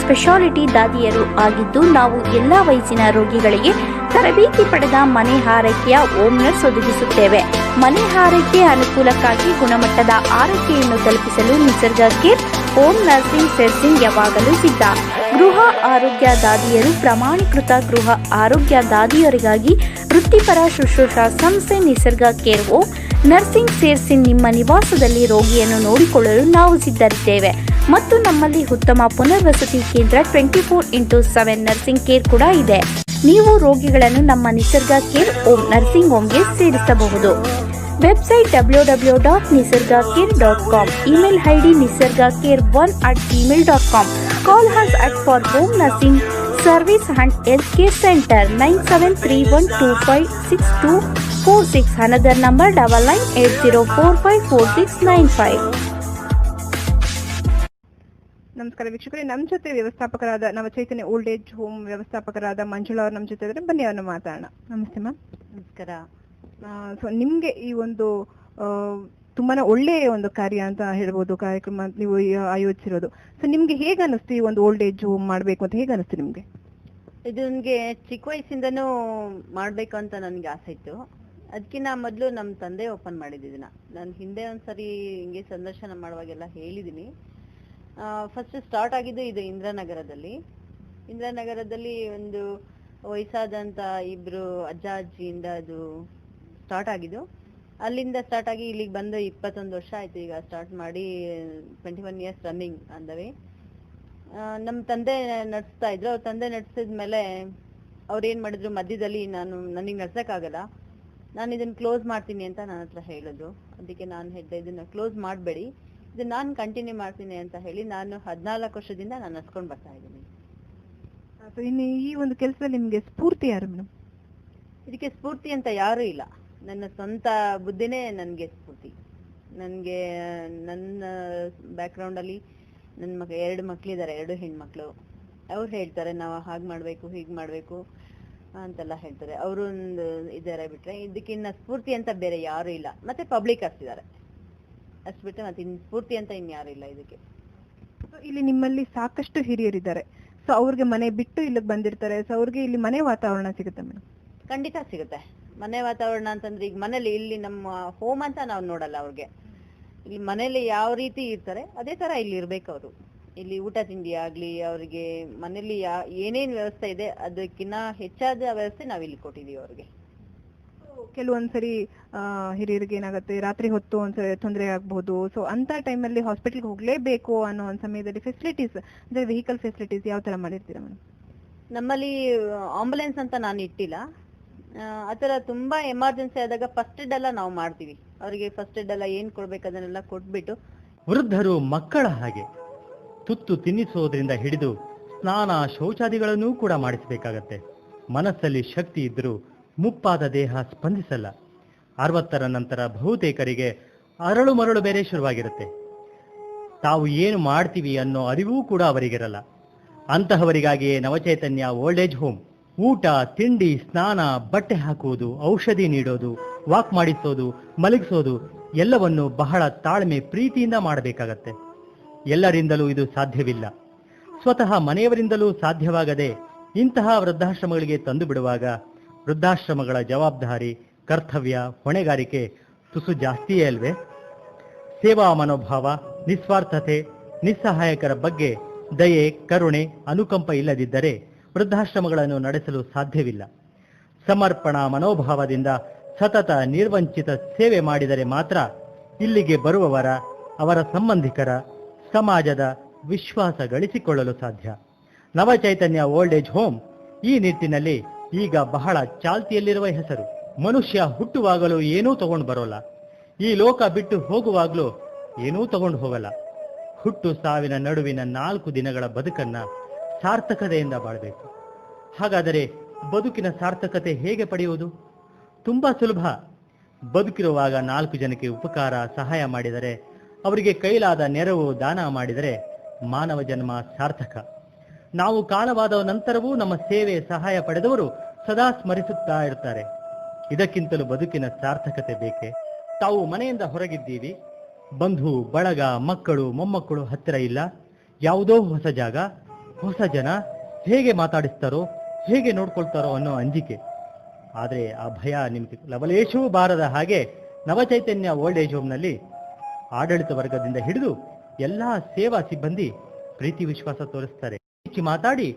ಸ್ಪೆಷಾಲಿಟಿ ದಾದಿಯರು ಆಗಿದ್ದು ನಾವು ಎಲ್ಲ ವಯಸ್ಸಿನ ರೋಗಿಗಳಿಗೆ ತರಬೇತಿ ಪಡೆದ ಮನೆ ಆರೈಕೆಯ ಹೋಮ್ ನರ್ಸ್ ಒದಗಿಸುತ್ತೇವೆ. ಮನೆ ಆರೈಕೆ ಅನುಕೂಲಕ್ಕಾಗಿ ಗುಣಮಟ್ಟದ ಆರೈಕೆಯನ್ನು ತಲುಪಿಸಲು ನಿಸರ್ಗ ಕೇರ್ ಹೋಮ್ ನರ್ಸಿಂಗ್ ಸೇರ್ಸಿಂಗ್ ಯಾವಾಗಲೂ ಸಿದ್ಧ. ಗೃಹ ಆರೋಗ್ಯ ದಾದಿಯರು ಪ್ರಮಾಣೀಕೃತ ಗೃಹ ಆರೋಗ್ಯ ದಾದಿಯರಿಗಾಗಿ ವೃತ್ತಿಪರ ಶುಶ್ರೂಷಾ ಸಂಸ್ಥೆ ನಿಸರ್ಗ ಕೇರ್ ಹೋಮ್ ನರ್ಸಿಂಗ್ ಸೇರ್ಸಿಂಗ್ ನಿಮ್ಮ ನಿವಾಸದಲ್ಲಿ ರೋಗಿಯನ್ನು ನೋಡಿಕೊಳ್ಳಲು ನಾವು ಸಿದ್ಧರಿದ್ದೇವೆ ಮತ್ತು ನಮ್ಮಲ್ಲಿ ಉತ್ತಮ ಪುನರ್ವಸತಿ ಕೇಂದ್ರ 24/7 ನರ್ಸಿಂಗ್ ಕೇರ್ ಕೂಡ ಇದೆ. ನೀವು ರೋಗಿಗಳನ್ನು ನಮ್ಮ ನಿಸರ್ಗ ಕೇರ್ ಹೋಮ್ ನರ್ಸಿಂಗ್ ಹೋಮ್ಗೆ ಸೇರಿಸಬಹುದು. Website www.nisargacare.com. Email ID nisargacare1@gmail.com. Call us for home nursing service and healthcare center 9731256246. Another number 9980454695. ನಮಸ್ಕಾರ ವೀಕ್ಷಕರೇ, ನಮ್ಮ ಜೊತೆ ವ್ಯವಸ್ಥಾಪಕರಾದ ನವಚೈತನ್ಯ ಓಲ್ಡ್ ಏಜ್ ಹೋಮ್ ವ್ಯವಸ್ಥಾಪಕರಾದ ಮಂಜುಳಾ ಅವರು ನಮ್ಮ ಜೊತೆ ಇದ್ದಾರೆ. ಬನ್ನಿ ಅವ್ರನ್ನ ಮಾತಾಡೋಣ. ನಮಸ್ತೆ ಮ್ಯಾಮ್. ನಮಸ್ಕಾರ. ಸೊ ನಿಮ್ಗೆ ಈ ಒಂದು ತುಂಬಾನೇ ಒಳ್ಳೆಯ ಒಂದು ಕಾರ್ಯ ಅಂತ ಹೇಳ್ಬೋದು, ಕಾರ್ಯಕ್ರಮ ನೀವು ಆಯೋಜಿಸಿರೋದು. ಸೊ ನಿಮ್ಗೆ ಹೇಗೆ ಅನಿಸ್ತು ಈ ಒಂದು ಓಲ್ಡ್ ಏಜ್ ಹೋಮ್ ಮಾಡ್ಬೇಕು ಅಂತ ಹೇಗೆ ಅನಿಸ್ತು ನಿಮ್ಗೆ? ಇದು ನನಗೆ ಚಿಕ್ಕ ವಯಸ್ಸಿಂದನೂ ಮಾಡ್ಬೇಕು ಅಂತ ನನ್ಗೆ ಆಸೆ ಇತ್ತು. ಅದಕ್ಕಿಂತ ಮೊದಲು ನಮ್ಮ ತಂದೆ ಓಪನ್ ಮಾಡಿದ್ದಿದ್ದನ್ನ ನಾನು ಹಿಂದೆ ಒಂದ್ಸರಿ ಹಿಂಗೆ ಸಂದರ್ಶನ ಮಾಡುವಾಗೆಲ್ಲ ಹೇಳಿದೀನಿ. ಫಸ್ಟ್ ಸ್ಟಾರ್ಟ್ ಆಗಿದ್ದು ಇದು ಇಂದಿರಾನಗರದಲ್ಲಿ ಒಂದು ವಯಸ್ಸಾದಂತ ಇಬ್ರು ಅಜ್ಜ ಅಜ್ಜಿಯಿಂದ ಅದು ಸ್ಟಾರ್ಟ್ ಆಗಿದ್ದು. ಅಲ್ಲಿಂದ ಸ್ಟಾರ್ಟ್ ಆಗಿ ಇಲ್ಲಿಗೆ ಬಂದು 21 ವರ್ಷ ಆಯ್ತು. ಈಗ ಸ್ಟಾರ್ಟ್ ಮಾಡಿ 21 ಇಯರ್ಸ್ ರನ್ನಿಂಗ್ ಅಂದವೆ. ನಮ್ಮ ತಂದೆ ನಡೆಸ್ತಾ ಇದ್ರು. ಅವ್ರ ತಂದೆ ನಡೆಸಿದ್ಮೇಲೆ ಅವ್ರು ಏನ್ ಮಾಡಿದ್ರು, ಮಧ್ಯದಲ್ಲಿ ನನಗೆ ನಡ್ಸಕ್ಕಾಗಲ್ಲ, ನಾನು ಇದನ್ನ ಕ್ಲೋಸ್ ಮಾಡ್ತೀನಿ ಅಂತ ನನ್ನ ಹತ್ರ ಹೇಳಿದ್ರು. ಅದಕ್ಕೆ ನಾನು ಹೇಳಿದೆ, ಇದನ್ನ ಕ್ಲೋಸ್ ಮಾಡಬೇಡಿ, ಇದನ್ನ ನಾನು ಕಂಟಿನ್ಯೂ ಮಾಡ್ತೀನಿ ಅಂತ ಹೇಳಿ ನಾನು 14 ವರ್ಷದಿಂದ ನಾನು ನಡ್ಸ್ಕೊಂಡು ಬರ್ತಾ ಇದ್ದೀನಿ. ಇನ್ನು ಈ ಒಂದು ಕೆಲಸದಲ್ಲಿ ನಿಮ್ಗೆ ಸ್ಫೂರ್ತಿ ಯಾರು ಮೇಡಮ್? ಇದಕ್ಕೆ ಸ್ಫೂರ್ತಿ ಅಂತ ಯಾರು ಇಲ್ಲ, ನನ್ನ ಸ್ವಂತ ಬುದ್ಧಿನೇ ನನಗೆ ಸ್ಫೂರ್ತಿ. ನನಗೆ ನನ್ನ ಬ್ಯಾಕ್ಗ್ರೌಂಡ್ ಅಲ್ಲಿ ನನ್ನ 2 ಮಕ್ಳಿದ್ದಾರೆ, 2 ಹೆಣ್ಮಕ್ಳು. ಅವ್ರು ಹೇಳ್ತಾರೆ ನಾವು ಹಾಗೆ ಮಾಡ್ಬೇಕು ಹೀಗೆ ಮಾಡ್ಬೇಕು ಅಂತೆಲ್ಲ ಹೇಳ್ತಾರೆ. ಅವರು ಒಂದು ಇದಾರೆ. ಬಿಟ್ರೆ ಇದಕ್ಕಿನ್ನ ಸ್ಫೂರ್ತಿ ಅಂತ ಬೇರೆ ಯಾರು ಇಲ್ಲ. ಮತ್ತೆ ಪಬ್ಲಿಕ್ ಅಷ್ಟಿದ್ದಾರೆ, ಅಷ್ಟು ಬಿಟ್ಟರೆ ಮತ್ತೆ ಸ್ಫೂರ್ತಿ ಅಂತ ಇನ್ಯಾರು ಇಲ್ಲ ಇದಕ್ಕೆ. ಇಲ್ಲಿ ನಿಮ್ಮಲ್ಲಿ ಸಾಕಷ್ಟು ಹಿರಿಯರಿದ್ದಾರೆ. ಸೊ ಅವ್ರಿಗೆ ಮನೆ ಬಿಟ್ಟು ಇಲ್ಲಿಗೆ ಬಂದಿರ್ತಾರೆ. ಸೊ ಅವ್ರಿಗೆ ಇಲ್ಲಿ ಮನೆ ವಾತಾವರಣ ಸಿಗುತ್ತೆ ಮೇಡಮ್? ಖಂಡಿತ ಸಿಗುತ್ತೆ ಮನೆ ವಾತಾವರಣ ಅಂತಂದ್ರೆ. ಈಗ ಮನೇಲಿ ಇಲ್ಲಿ ನಮ್ಮ ಹೋಮ್ ಅಂತ ನಾವು ನೋಡಲ್ಲ. ಅವ್ರಿಗೆ ಇಲ್ಲಿ ಮನೇಲಿ ಯಾವ ರೀತಿ ಇರ್ತಾರೆ ಅದೇ ತರ ಇಲ್ಲಿ ಇರ್ಬೇಕು ಅವರು. ಇಲ್ಲಿ ಊಟ ತಿಂಡಿ ಆಗ್ಲಿ, ಅವ್ರಿಗೆ ಮನೇಲಿ ಏನೇನ್ ವ್ಯವಸ್ಥೆ ಇದೆ ಅದಕ್ಕಿನ್ನ ಹೆಚ್ಚಾದ ವ್ಯವಸ್ಥೆ ನಾವಿಲ್ಲಿ ಕೊಟ್ಟಿದೀವಿ ಅವ್ರಿಗೆ. ಕೆಲವೊಂದ್ಸರಿ ಹಿರಿಯರಿಗೆ ಏನಾಗುತ್ತೆ, ರಾತ್ರಿ ಹೊತ್ತು ಒಂದ್ಸರಿ ತೊಂದರೆ ಆಗ್ಬಹುದು. ಸೊ ಅಂತ ಟೈಮಲ್ಲಿ ಹಾಸ್ಪಿಟಲ್ಗೆ ಹೋಗ್ಲೇಬೇಕು ಅನ್ನೋ ಒಂದು ಸಮಯದಲ್ಲಿ ಫೆಸಿಲಿಟೀಸ್ ಅಂದ್ರೆ ವೆಹಿಕಲ್ ಫೆಸಿಲಿಟೀಸ್ ಯಾವ ತರ ಮಾಡಿರ್ತೀರಾ ಮೇಡಮ್? ನಮ್ಮಲ್ಲಿ ಆಂಬುಲೆನ್ಸ್ ಅಂತ ನಾನು ಇಟ್ಟಿಲ್ಲ. ಆತರ ತುಂಬಾ ಎಮರ್ಜೆನ್ಸಿ ಆದಾಗ ಫಸ್ಟ್ ಏಡ್ ಎಲ್ಲ ನಾವು ಮಾಡ್ತೀವಿ. ಅವರಿಗೆ ಫಸ್ಟ್ ಏಡ್ ಎಲ್ಲ ಏನ್ ಕೊಡ್ಬೇಕು ಅದನ್ನೆಲ್ಲ ಕೊಟ್ಬಿಟ್ಟು. ವೃದ್ಧರು ಮಕ್ಕಳ ಹಾಗೆ ತುತ್ತು ತಿನ್ನಿಸೋದ್ರಿಂದ ಹಿಡಿದು ಸ್ನಾನ ಶೌಚಾದಿಗಳನ್ನೂ ಕೂಡ ಮಾಡಿಸಬೇಕಾಗತ್ತೆ. ಮನಸ್ಸಲ್ಲಿ ಶಕ್ತಿ ಇದ್ರೂ ಮುಪ್ಪಾದ ದೇಹ ಸ್ಪಂದಿಸಲ್ಲ. 60ರ ನಂತರ ಬಹುತೇಕರಿಗೆ ಅರಳು ಮರಳು ಬೇರೆ ಶುರುವಾಗಿರುತ್ತೆ. ತಾವು ಏನು ಮಾಡ್ತೀವಿ ಅನ್ನೋ ಅರಿವೂ ಕೂಡ ಅವರಿಗಿರಲ್ಲ. ಅಂತಹವರಿಗಾಗಿಯೇ ನವಚೈತನ್ಯ ಓಲ್ಡ್ ಏಜ್ ಹೋಮ್ ಊಟ ತಿಂಡಿ ಸ್ನಾನ ಬಟ್ಟೆ ಹಾಕುವುದು ಔಷಧಿ ನೀಡೋದು ವಾಕ್ ಮಾಡಿಸೋದು ಮಲಗಿಸೋದು ಎಲ್ಲವನ್ನು ಬಹಳ ತಾಳ್ಮೆ ಪ್ರೀತಿಯಿಂದ ಮಾಡಬೇಕಾಗತ್ತೆ. ಎಲ್ಲರಿಂದಲೂ ಇದು ಸಾಧ್ಯವಿಲ್ಲ. ಸ್ವತಃ ಮನೆಯವರಿಂದಲೂ ಸಾಧ್ಯವಾಗದೆ ಇಂತಹ ವೃದ್ಧಾಶ್ರಮಗಳಿಗೆ ತಂದು ಬಿಡುವಾಗ ವೃದ್ಧಾಶ್ರಮಗಳ ಜವಾಬ್ದಾರಿ ಕರ್ತವ್ಯ ಹೊಣೆಗಾರಿಕೆ ತುಸು ಜಾಸ್ತಿಯೇ ಅಲ್ವೇ? ಸೇವಾ ಮನೋಭಾವ ನಿಸ್ವಾರ್ಥತೆ ನಿಸ್ಸಹಾಯಕರ ಬಗ್ಗೆ ದಯೆ ಕರುಣೆ ಅನುಕಂಪ ಇಲ್ಲದಿದ್ದರೆ ವೃದ್ಧಾಶ್ರಮಗಳನ್ನು ನಡೆಸಲು ಸಾಧ್ಯವಿಲ್ಲ. ಸಮರ್ಪಣಾ ಮನೋಭಾವದಿಂದ ಸತತ ನಿರ್ವಂಚಿತ ಸೇವೆ ಮಾಡಿದರೆ ಮಾತ್ರ ಇಲ್ಲಿಗೆ ಬರುವವರ, ಅವರ ಸಂಬಂಧಿಕರ, ಸಮಾಜದ ವಿಶ್ವಾಸ ಗಳಿಸಿಕೊಳ್ಳಲು ಸಾಧ್ಯ. ನವಚೈತನ್ಯ ಓಲ್ಡ್ ಏಜ್ ಹೋಮ್ ಈ ನಿಟ್ಟಿನಲ್ಲಿ ಈಗ ಬಹಳ ಚಾಲ್ತಿಯಲ್ಲಿರುವ ಹೆಸರು. ಮನುಷ್ಯ ಹುಟ್ಟುವಾಗಲೂ ಏನೂ ತಗೊಂಡು ಬರೋಲ್ಲ, ಈ ಲೋಕ ಬಿಟ್ಟು ಹೋಗುವಾಗಲೂ ಏನೂ ತಗೊಂಡು ಹೋಗಲ್ಲ. ಹುಟ್ಟು ಸಾವಿನ ನಡುವಿನ 4 ದಿನಗಳ ಬದುಕನ್ನ ಸಾರ್ಥಕತೆಯಿಂದ ಬಾಳಬೇಕು. ಹಾಗಾದರೆ ಬದುಕಿನ ಸಾರ್ಥಕತೆ ಹೇಗೆ ಪಡೆಯುವುದು? ತುಂಬಾ ಸುಲಭ. ಬದುಕಿರುವಾಗ 4 ಜನಕ್ಕೆ ಉಪಕಾರ, ಸಹಾಯ ಮಾಡಿದರೆ, ಅವರಿಗೆ ಕೈಲಾದ ನೆರವು, ದಾನ ಮಾಡಿದರೆ ಮಾನವ ಜನ್ಮ ಸಾರ್ಥಕ. ನಾವು ಕಾಲವಾದ ನಂತರವೂ ನಮ್ಮ ಸೇವೆ, ಸಹಾಯ ಪಡೆದವರು ಸದಾ ಸ್ಮರಿಸುತ್ತಾ ಇರ್ತಾರೆ. ಇದಕ್ಕಿಂತಲೂ ಬದುಕಿನ ಸಾರ್ಥಕತೆ ಬೇಕೆ? ತಾವು ಮನೆಯಿಂದ ಹೊರಗಿದ್ದೀವಿ, ಬಂಧು ಬಳಗ, ಮಕ್ಕಳು ಮೊಮ್ಮಕ್ಕಳು ಹತ್ತಿರ ಇಲ್ಲ, ಯಾವುದೋ ಹೊಸ ಜಾಗ, ಹೊಸ ಜನ, ಹೇಗೆ ಮಾತಾಡಿಸ್ತಾರೋ, ಹೇಗೆ ನೋಡ್ಕೊಳ್ತಾರೋ ಅನ್ನೋ ಅಂಜಿಕೆ. ಆದರೆ ಆ ಭಯ ನಿಮಗೆ ಲವಲೇಶವೂ ಬಾರದ ಹಾಗೆ ನವಚೈತನ್ಯ ಓಲ್ಡ್ ಏಜ್ ಹೋಮ್ನಲ್ಲಿ ಆಡಳಿತ ವರ್ಗದಿಂದ ಹಿಡಿದು ಎಲ್ಲಾ ಸೇವಾ ಸಿಬ್ಬಂದಿ ಪ್ರೀತಿ ವಿಶ್ವಾಸ ತೋರಿಸ್ತಾರೆ. ಹೆಚ್ಚು ಮಾತಾಡಿ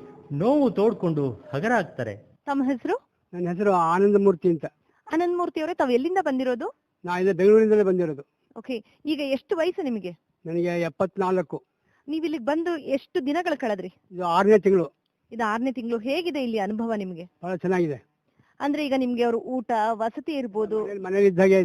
ನೋವು ತೋಡ್ಕೊಂಡು ಹಗರಾಗ್ತಾರೆ. ತಮ್ಮ ಹೆಸರು? ನನ್ನ ಹೆಸರು ಆನಂದಮೂರ್ತಿ ಅಂತ. ಆನಂದಮೂರ್ತಿ ಅವರೇ, ತಾವು ಎಲ್ಲಿಂದ ಬಂದಿರೋದು? ನಾ ಇಲ್ಲಿ ಬೆಂಗಳೂರಿಂದಲೇ ಬಂದಿರೋದು. ಓಕೆ, ಈಗ ಎಷ್ಟು ವಯಸ್ಸು ನಿಮಗೆ? ನನಗೆ 74. ನೀವು ಇಲ್ಲಿಗೆ ಬಂದು ಎಷ್ಟು ದಿನಗಳ ಕಳೆದ್ರಿ? ಇದು 6ನೇ ತಿಂಗಳು. ಇದು 6ನೇ ತಿಂಗಳು. ಹೇಗಿದೆ ಇಲ್ಲಿ ಅನುಭವ ನಿಮಗೆ? ಬಹಳ ಚೆನ್ನಾಗಿದೆ. ಅಂದ್ರೆ ಈಗ ನಿಮ್ಗೆ ಅವರು ಊಟ, ವಸತಿ ಇರ್ಬೋದು. ಮನೇಲಿ ಇದ್ದಾಗೆ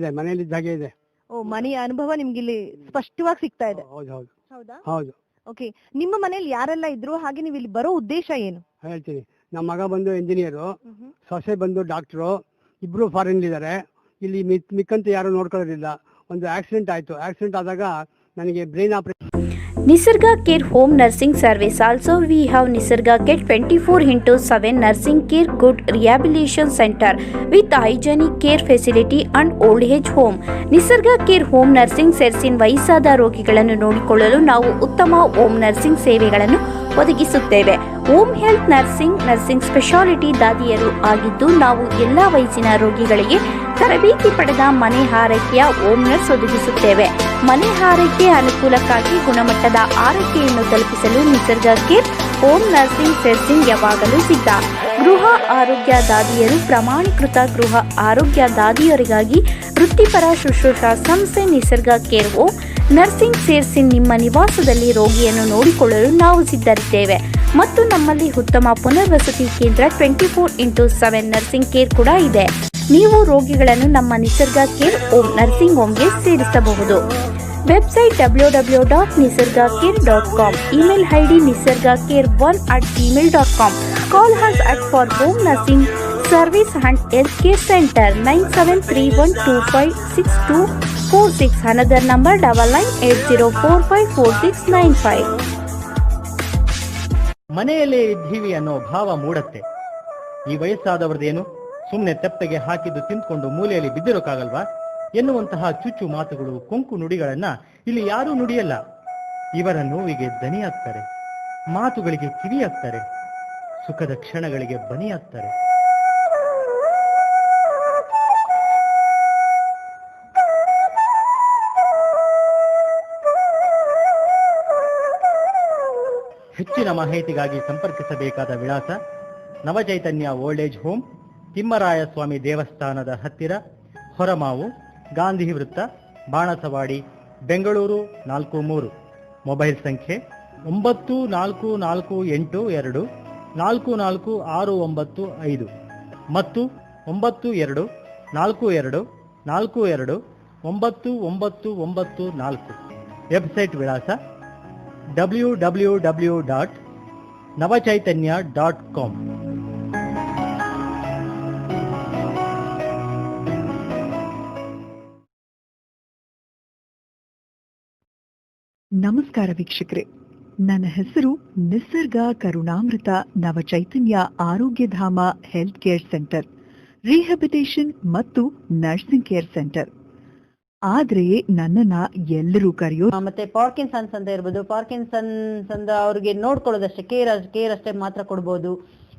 ಇದೆ. ಓ, ಮನೆಯ ಅನುಭವ ನಿಮ್ಗೆ ಇಲ್ಲಿ ಸ್ಪಷ್ಟವಾಗಿ ಸಿಗ್ತಾ ಇದೆ. ಹೌದು ಹೌದು ಹೌದಾ? ಹೌದು. ಓಕೆ, ನಿಮ್ಮ ಮನೇಲಿ ಯಾರೆಲ್ಲ ಇದ್ರು, ಹಾಗೆ ನೀವು ಇಲ್ಲಿ ಬರೋ ಉದ್ದೇಶ ಏನು? ಹೇಳ್ತೀನಿ. ನಮ್ಮ ಮಗ ಬಂದು ಇಂಜಿನಿಯರು, ಸೊಸೆ ಬಂದು ಡಾಕ್ಟ್ರು, ಇಬ್ರು ಫಾರಿನ್ ಇದ್ದಾರೆ. ಇಲ್ಲಿ ಮಿಕ್ಕಂತ ಯಾರು ನೋಡ್ಕೊಳ್ಳೋದಿಲ್ಲ. ಒಂದು ಆಕ್ಸಿಡೆಂಟ್ ಆಯ್ತು. ಆಕ್ಸಿಡೆಂಟ್ ಆದಾಗ ನನಗೆ brain operation. Nisarga Care Home Nursing Service. Also we have Nisarga Care 24/7 Nursing Care Good Rehabilitation Center with hygienic care facility and old age home. Nisarga Care Home Nursing ಸೇರಿಸಿನ ವಯಸ್ಸಾದ ರೋಗಿಗಳನ್ನು ನೋಡಿಕೊಳ್ಳಲು ನಾವು ಉತ್ತಮ home nursing ಸೇವೆಗಳನ್ನು ಒದಗಿಸುತ್ತೇವೆ. Home health nursing speciality ದಾದಿಯರು ಆಗಿದ್ದು, ನಾವು ಎಲ್ಲ ವಯಸ್ಸಿನ ರೋಗಿಗಳಿಗೆ ತರಬೇತಿ ಪಡೆದ ಮನೆ ಆರೈಕೆಯ ಹೋಮ್ ನರ್ಸ್ ಒದಗಿಸುತ್ತೇವೆ. ಮನೆ ಆರೈಕೆ ಅನುಕೂಲಕ್ಕಾಗಿ ಗುಣಮಟ್ಟದ ಆರೈಕೆಯನ್ನು ತಲುಪಿಸಲು ನಿಸರ್ಗ ಕೇರ್ ಹೋಮ್ ನರ್ಸಿಂಗ್ ಸೇರ್ಸಿಂಗ್ ಯಾವಾಗಲೂ ಸಿದ್ಧ. ಗೃಹ ಆರೋಗ್ಯ ದಾದಿಯರು, ಪ್ರಮಾಣೀಕೃತ ಗೃಹ ಆರೋಗ್ಯ ದಾದಿಯರಿಗಾಗಿ ವೃತ್ತಿಪರ ಶುಶ್ರೂಷಾ ಸಂಸ್ಥೆ ನಿಸರ್ಗ ಕೇರ್ ಹೋಮ್ ನರ್ಸಿಂಗ್ ಸೇರ್ಸಿಂಗ್ ನಿಮ್ಮ ನಿವಾಸದಲ್ಲಿ ರೋಗಿಯನ್ನು ನೋಡಿಕೊಳ್ಳಲು ನಾವು ಸಿದ್ಧರಿದ್ದೇವೆ ಮತ್ತು ನಮ್ಮಲ್ಲಿ ಉತ್ತಮ ಪುನರ್ವಸತಿ ಕೇಂದ್ರ 24/7 ನರ್ಸಿಂಗ್ ಕೇರ್ ಕೂಡ ಇದೆ. ನೀವು ರೋಗಿಗಳನ್ನು ನಮ್ಮ ನಿಸರ್ಗ ಕೇರ್ ಹೋಮ್ ನರ್ಸಿಂಗ್ ಹೋಮ್ಗೆ ಸೇರಿಸಬಹುದು. Website www.nisargacare.com. Email ID nisargacare1@gmail.com. Call us for home nursing service and healthcare center 9731256246. Another number 9980454695. ಮನೆಯಲ್ಲೇ ಇದ್ದೀವಿ ಅನ್ನೋ ಭಾವ ಮೂಡತ್ತೆ. ಈ ವಯಸ್ಸಾದವರದೇನು, ಸುಮ್ಮನೆ ತೆಪ್ಪೆಗೆ ಹಾಕಿದ್ದು ತಿಂದ್ಕೊಂಡು ಮೂಲೆಯಲ್ಲಿ ಬಿದ್ದಿರೋಕ್ಕಾಗಲ್ವಾ ಎನ್ನುವಂತಹ ಚುಚ್ಚು ಮಾತುಗಳು, ಕೊಂಕು ನುಡಿಗಳನ್ನ ಇಲ್ಲಿ ಯಾರೂ ನುಡಿಯಲ್ಲ. ಇವರ ನೋವಿಗೆ ದನಿಯಾಗ್ತಾರೆ, ಮಾತುಗಳಿಗೆ ಕಿವಿಯಾಗ್ತಾರೆ, ಸುಖದ ಕ್ಷಣಗಳಿಗೆ ಬನಿಯಾಗ್ತಾರೆ. ಹೆಚ್ಚಿನ ಮಾಹಿತಿಗಾಗಿ ಸಂಪರ್ಕಿಸಬೇಕಾದ ವಿಳಾಸ: ನವಚೈತನ್ಯ ಓಲ್ಡ್ ಏಜ್ ಹೋಮ್, ತಿಮ್ಮರಾಯ ಸ್ವಾಮಿ ದೇವಸ್ಥಾನದ ಹತ್ತಿರ, ಹೊರಮಾವು, ಗಾಂಧಿ ವೃತ್ತ, ಬಾಣಸವಾಡಿ, ಬೆಂಗಳೂರು 43. ಮೊಬೈಲ್ ಸಂಖ್ಯೆ 9448244695 ಮತ್ತು 9242429994. ವೆಬ್ಸೈಟ್ ವಿಳಾಸ www.navachaitanya.com. ನಮಸ್ಕಾರ ವೀಕ್ಷಕರೇ, ನನ್ನ ಹೆಸರು ನಿಸರ್ಗ ಕರುಣಾಮೃತ ನವಚೈತನ್ಯ Arogyadhama health care centre, rehabilitation ಮತ್ತು ನರ್ಸಿಂಗ್ ಕೇರ್ ಸೆಂಟರ್. ಆದ್ರೆ ನನ್ನನ್ನ ಎಲ್ಲರೂ ಕರೆಯೋ ಮತ್ತೆ ಪಾರ್ಕಿನ್ಸನ್ಸ್ ಅಂತ ಇರ್ಬೋದು. ಪಾರ್ಕಿನ್ಸನ್ಸ್ ಅಂತ ಅವ್ರಿಗೆ ನೋಡ್ಕೊಳ್ಳೋದಷ್ಟೇ, ಕೇರ್ ಅಷ್ಟೇ ಮಾತ್ರ ಕೊಡ್ಬೋದು.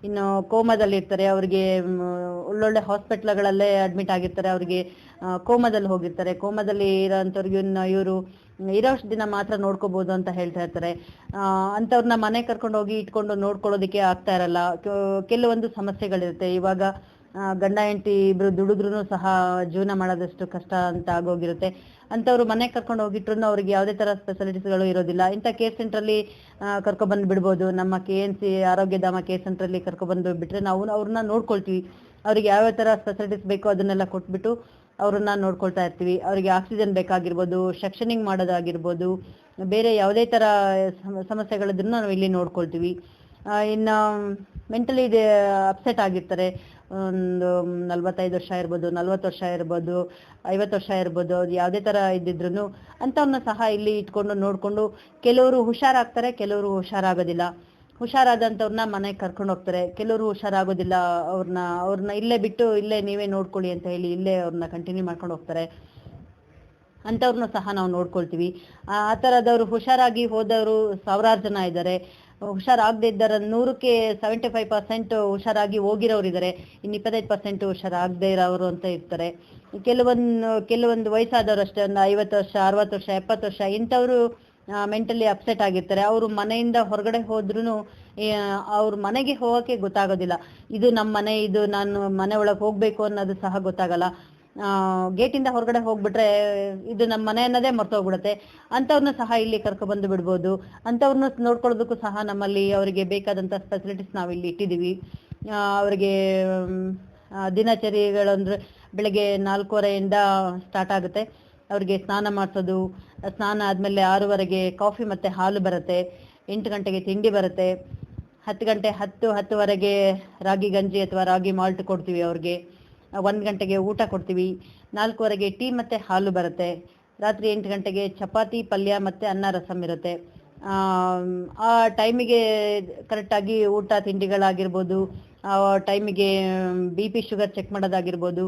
ಇನ್ನು ಕೋಮಾದಲ್ಲಿ ಇರ್ತಾರೆ, ಅವ್ರಿಗೆ ಒಳ್ಳೊಳ್ಳೆ ಹಾಸ್ಪಿಟ್ಲ್ಗಳಲ್ಲೇ ಅಡ್ಮಿಟ್ ಆಗಿರ್ತಾರೆ, ಅವ್ರಿಗೆ ಕೋಮಾದಲ್ಲಿ ಹೋಗಿರ್ತಾರೆ. ಕೋಮಾದಲ್ಲಿ ಇರೋಂಥವ್ರಿಗೆ ಇವರು ಇರೋಷ್ಟು ದಿನ ಮಾತ್ರ ನೋಡ್ಕೋಬಹುದು ಅಂತ ಹೇಳ್ತಾ ಇರ್ತಾರೆ. ಅಂಥವ್ರನ್ನ ಮನೆ ಕರ್ಕೊಂಡು ಹೋಗಿ ಇಟ್ಕೊಂಡು ನೋಡ್ಕೊಳ್ಳೋದಕ್ಕೆ ಆಗ್ತಾ ಇರಲ್ಲ. ಕೆಲವೊಂದು ಸಮಸ್ಯೆಗಳಿರುತ್ತೆ. ಇವಾಗ ಗಂಡ ಹೆಂಡತಿ ಇಬ್ರು ದುಡಿದ್ರೂ ಸಹ ಜೀವನ ಮಾಡೋದಷ್ಟು ಕಷ್ಟ ಅಂತ ಆಗೋಗಿರುತ್ತೆ. ಅಂಥವ್ರು ಮನೆಗೆ ಕರ್ಕೊಂಡು ಹೋಗಿಟ್ರು ಅವ್ರಿಗೆ ಯಾವುದೇ ಥರ ಫೆಸಿಲಿಟೀಸ್ಗಳು ಇರೋದಿಲ್ಲ. ಇಂಥ ಕೇರ್ ಸೆಂಟ್ರಲ್ಲಿ ಕರ್ಕೊಬಂದು ಬಿಡ್ಬೋದು. ನಮ್ಮ KNC ಆರೋಗ್ಯಧಾಮ ಕೇರ್ ಸೆಂಟ್ರಲ್ಲಿ ಕರ್ಕೊಬಂದು ಬಿಟ್ಟರೆ ನಾವು ಅವ್ರನ್ನ ನೋಡ್ಕೊಳ್ತೀವಿ. ಅವ್ರಿಗೆ ಯಾವ್ಯಾವ ಥರ ಫೆಸಿಲಿಟೀಸ್ ಬೇಕೋ ಅದನ್ನೆಲ್ಲ ಕೊಟ್ಬಿಟ್ಟು ಅವ್ರನ್ನ ನೋಡ್ಕೊಳ್ತಾ ಇರ್ತೀವಿ. ಅವರಿಗೆ ಆಕ್ಸಿಜನ್ ಬೇಕಾಗಿರ್ಬೋದು, ಸೆಕ್ಷನಿಂಗ್ ಮಾಡೋದಾಗಿರ್ಬೋದು, ಬೇರೆ ಯಾವುದೇ ಥರ ಸಮಸ್ಯೆಗಳಿದ್ರೂ ನಾವು ಇಲ್ಲಿ ನೋಡ್ಕೊಳ್ತೀವಿ. ಇನ್ನು ಮೆಂಟಲಿ ಅಪ್ಸೆಟ್ ಆಗಿರ್ತಾರೆ, ಒಂದು 45 ವರ್ಷ ಇರ್ಬೋದು, 40 ವರ್ಷ ಇರ್ಬೋದು, 50 ವರ್ಷ ಇರ್ಬೋದು, ಅದು ಯಾವುದೇ ಥರ ಇದ್ದಿದ್ರು ಅಂಥವ್ರನ್ನ ಸಹ ಇಲ್ಲಿ ಇಟ್ಕೊಂಡು ನೋಡಿಕೊಂಡು ಕೆಲವರು ಹುಷಾರಾಗ್ತಾರೆ, ಕೆಲವರು ಹುಷಾರಾಗೋದಿಲ್ಲ. ಹುಷಾರಾದಂಥವ್ರನ್ನ ಮನೆಗೆ ಕರ್ಕೊಂಡು ಹೋಗ್ತಾರೆ. ಕೆಲವರು ಹುಷಾರಾಗೋದಿಲ್ಲ, ಅವ್ರನ್ನ ಇಲ್ಲೇ ಬಿಟ್ಟು ಇಲ್ಲೇ ನೀವೇ ನೋಡ್ಕೊಳ್ಳಿ ಅಂತ ಹೇಳಿ ಇಲ್ಲೇ ಅವ್ರನ್ನ ಕಂಟಿನ್ಯೂ ಮಾಡ್ಕೊಂಡು ಹೋಗ್ತಾರೆ. ಅಂಥವ್ರನ್ನ ಸಹ ನಾವು ನೋಡ್ಕೊಳ್ತೀವಿ. ಆ ಥರದವರು ಹುಷಾರಾಗಿ ಹೋದವರು ಸಾವಿರಾರು ಜನ ಇದ್ದಾರೆ. ಹುಷಾರಾಗದೇ ಇದ್ದಾರೆ 100ಕ್ಕೆ 75% ಹುಷಾರಾಗಿ ಹೋಗಿರೋರು ಇದ್ದಾರೆ. ಇನ್ನು 25% ಹುಷಾರಾಗದೇ ಇರೋರು ಅಂತ ಇರ್ತಾರೆ. ಕೆಲವೊಂದು ವಯಸ್ಸಾದವರು ಅಷ್ಟೇ, ಒಂದು 50 ವರ್ಷ, 60 ವರ್ಷ, 70 ವರ್ಷ ಇಂಥವ್ರು ಮೆಂಟಲಿ ಅಪ್ಸೆಟ್ ಆಗಿರ್ತಾರೆ. ಅವರು ಮನೆಯಿಂದ ಹೊರಗಡೆ ಹೋದ್ರೂ ಅವ್ರ ಮನೆಗೆ ಹೋಗೋಕ್ಕೆ ಗೊತ್ತಾಗೋದಿಲ್ಲ. ಇದು ನಮ್ಮ ಮನೆ, ಇದು ನಾನು ಮನೆ ಒಳಗೆ ಹೋಗ್ಬೇಕು ಅನ್ನೋದು ಸಹ ಗೊತ್ತಾಗಲ್ಲ. ಗೇಟಿಂದ ಹೊರಗಡೆ ಹೋಗ್ಬಿಟ್ರೆ ಇದು ನಮ್ಮ ಮನೆ ಅನ್ನೋದೇ ಮರ್ತೋಗ್ಬಿಡುತ್ತೆ. ಅಂಥವ್ರನ್ನ ಸಹ ಇಲ್ಲಿ ಕರ್ಕೊಬಂದು ಬಿಡ್ಬೋದು. ಅಂಥವ್ರನ್ನ ನೋಡ್ಕೊಳ್ಳೋದಕ್ಕೂ ಸಹ ನಮ್ಮಲ್ಲಿ ಅವರಿಗೆ ಬೇಕಾದಂಥ ಫೆಸಿಲಿಟೀಸ್ ನಾವು ಇಲ್ಲಿ ಇಟ್ಟಿದ್ದೀವಿ. ಅವರಿಗೆ ದಿನಚರಿಗಳಂದ್ರೆ ಬೆಳಗ್ಗೆ 4:30 ಸ್ಟಾರ್ಟ್ ಆಗುತ್ತೆ. ಅವರಿಗೆ ಸ್ನಾನ ಮಾಡಿಸೋದು, ಸ್ನಾನ ಆದಮೇಲೆ 6:30ಗೆ ಕಾಫಿ ಮತ್ತು ಹಾಲು ಬರುತ್ತೆ. 8 ಗಂಟೆಗೆ ತಿಂಡಿ ಬರುತ್ತೆ. 10:10:10ವರೆಗೆ ರಾಗಿ ಗಂಜಿ ಅಥವಾ ರಾಗಿ ಮಾಲ್ಟ್ ಕೊಡ್ತೀವಿ ಅವ್ರಿಗೆ. 1 ಗಂಟೆಗೆ ಊಟ ಕೊಡ್ತೀವಿ. 4:15ಗೆ ಟೀ ಮತ್ತು ಹಾಲು ಬರುತ್ತೆ. ರಾತ್ರಿ 8 ಗಂಟೆಗೆ ಚಪಾತಿ, ಪಲ್ಯ ಮತ್ತು ಅನ್ನ ರಸಂ ಇರುತ್ತೆ. ಆ ಟೈಮಿಗೆ ಕರೆಕ್ಟಾಗಿ ಊಟ ತಿಂಡಿಗಳಾಗಿರ್ಬೋದು, ಆ ಟೈಮಿಗೆ BP ಶುಗರ್ ಚೆಕ್ ಮಾಡೋದಾಗಿರ್ಬೋದು,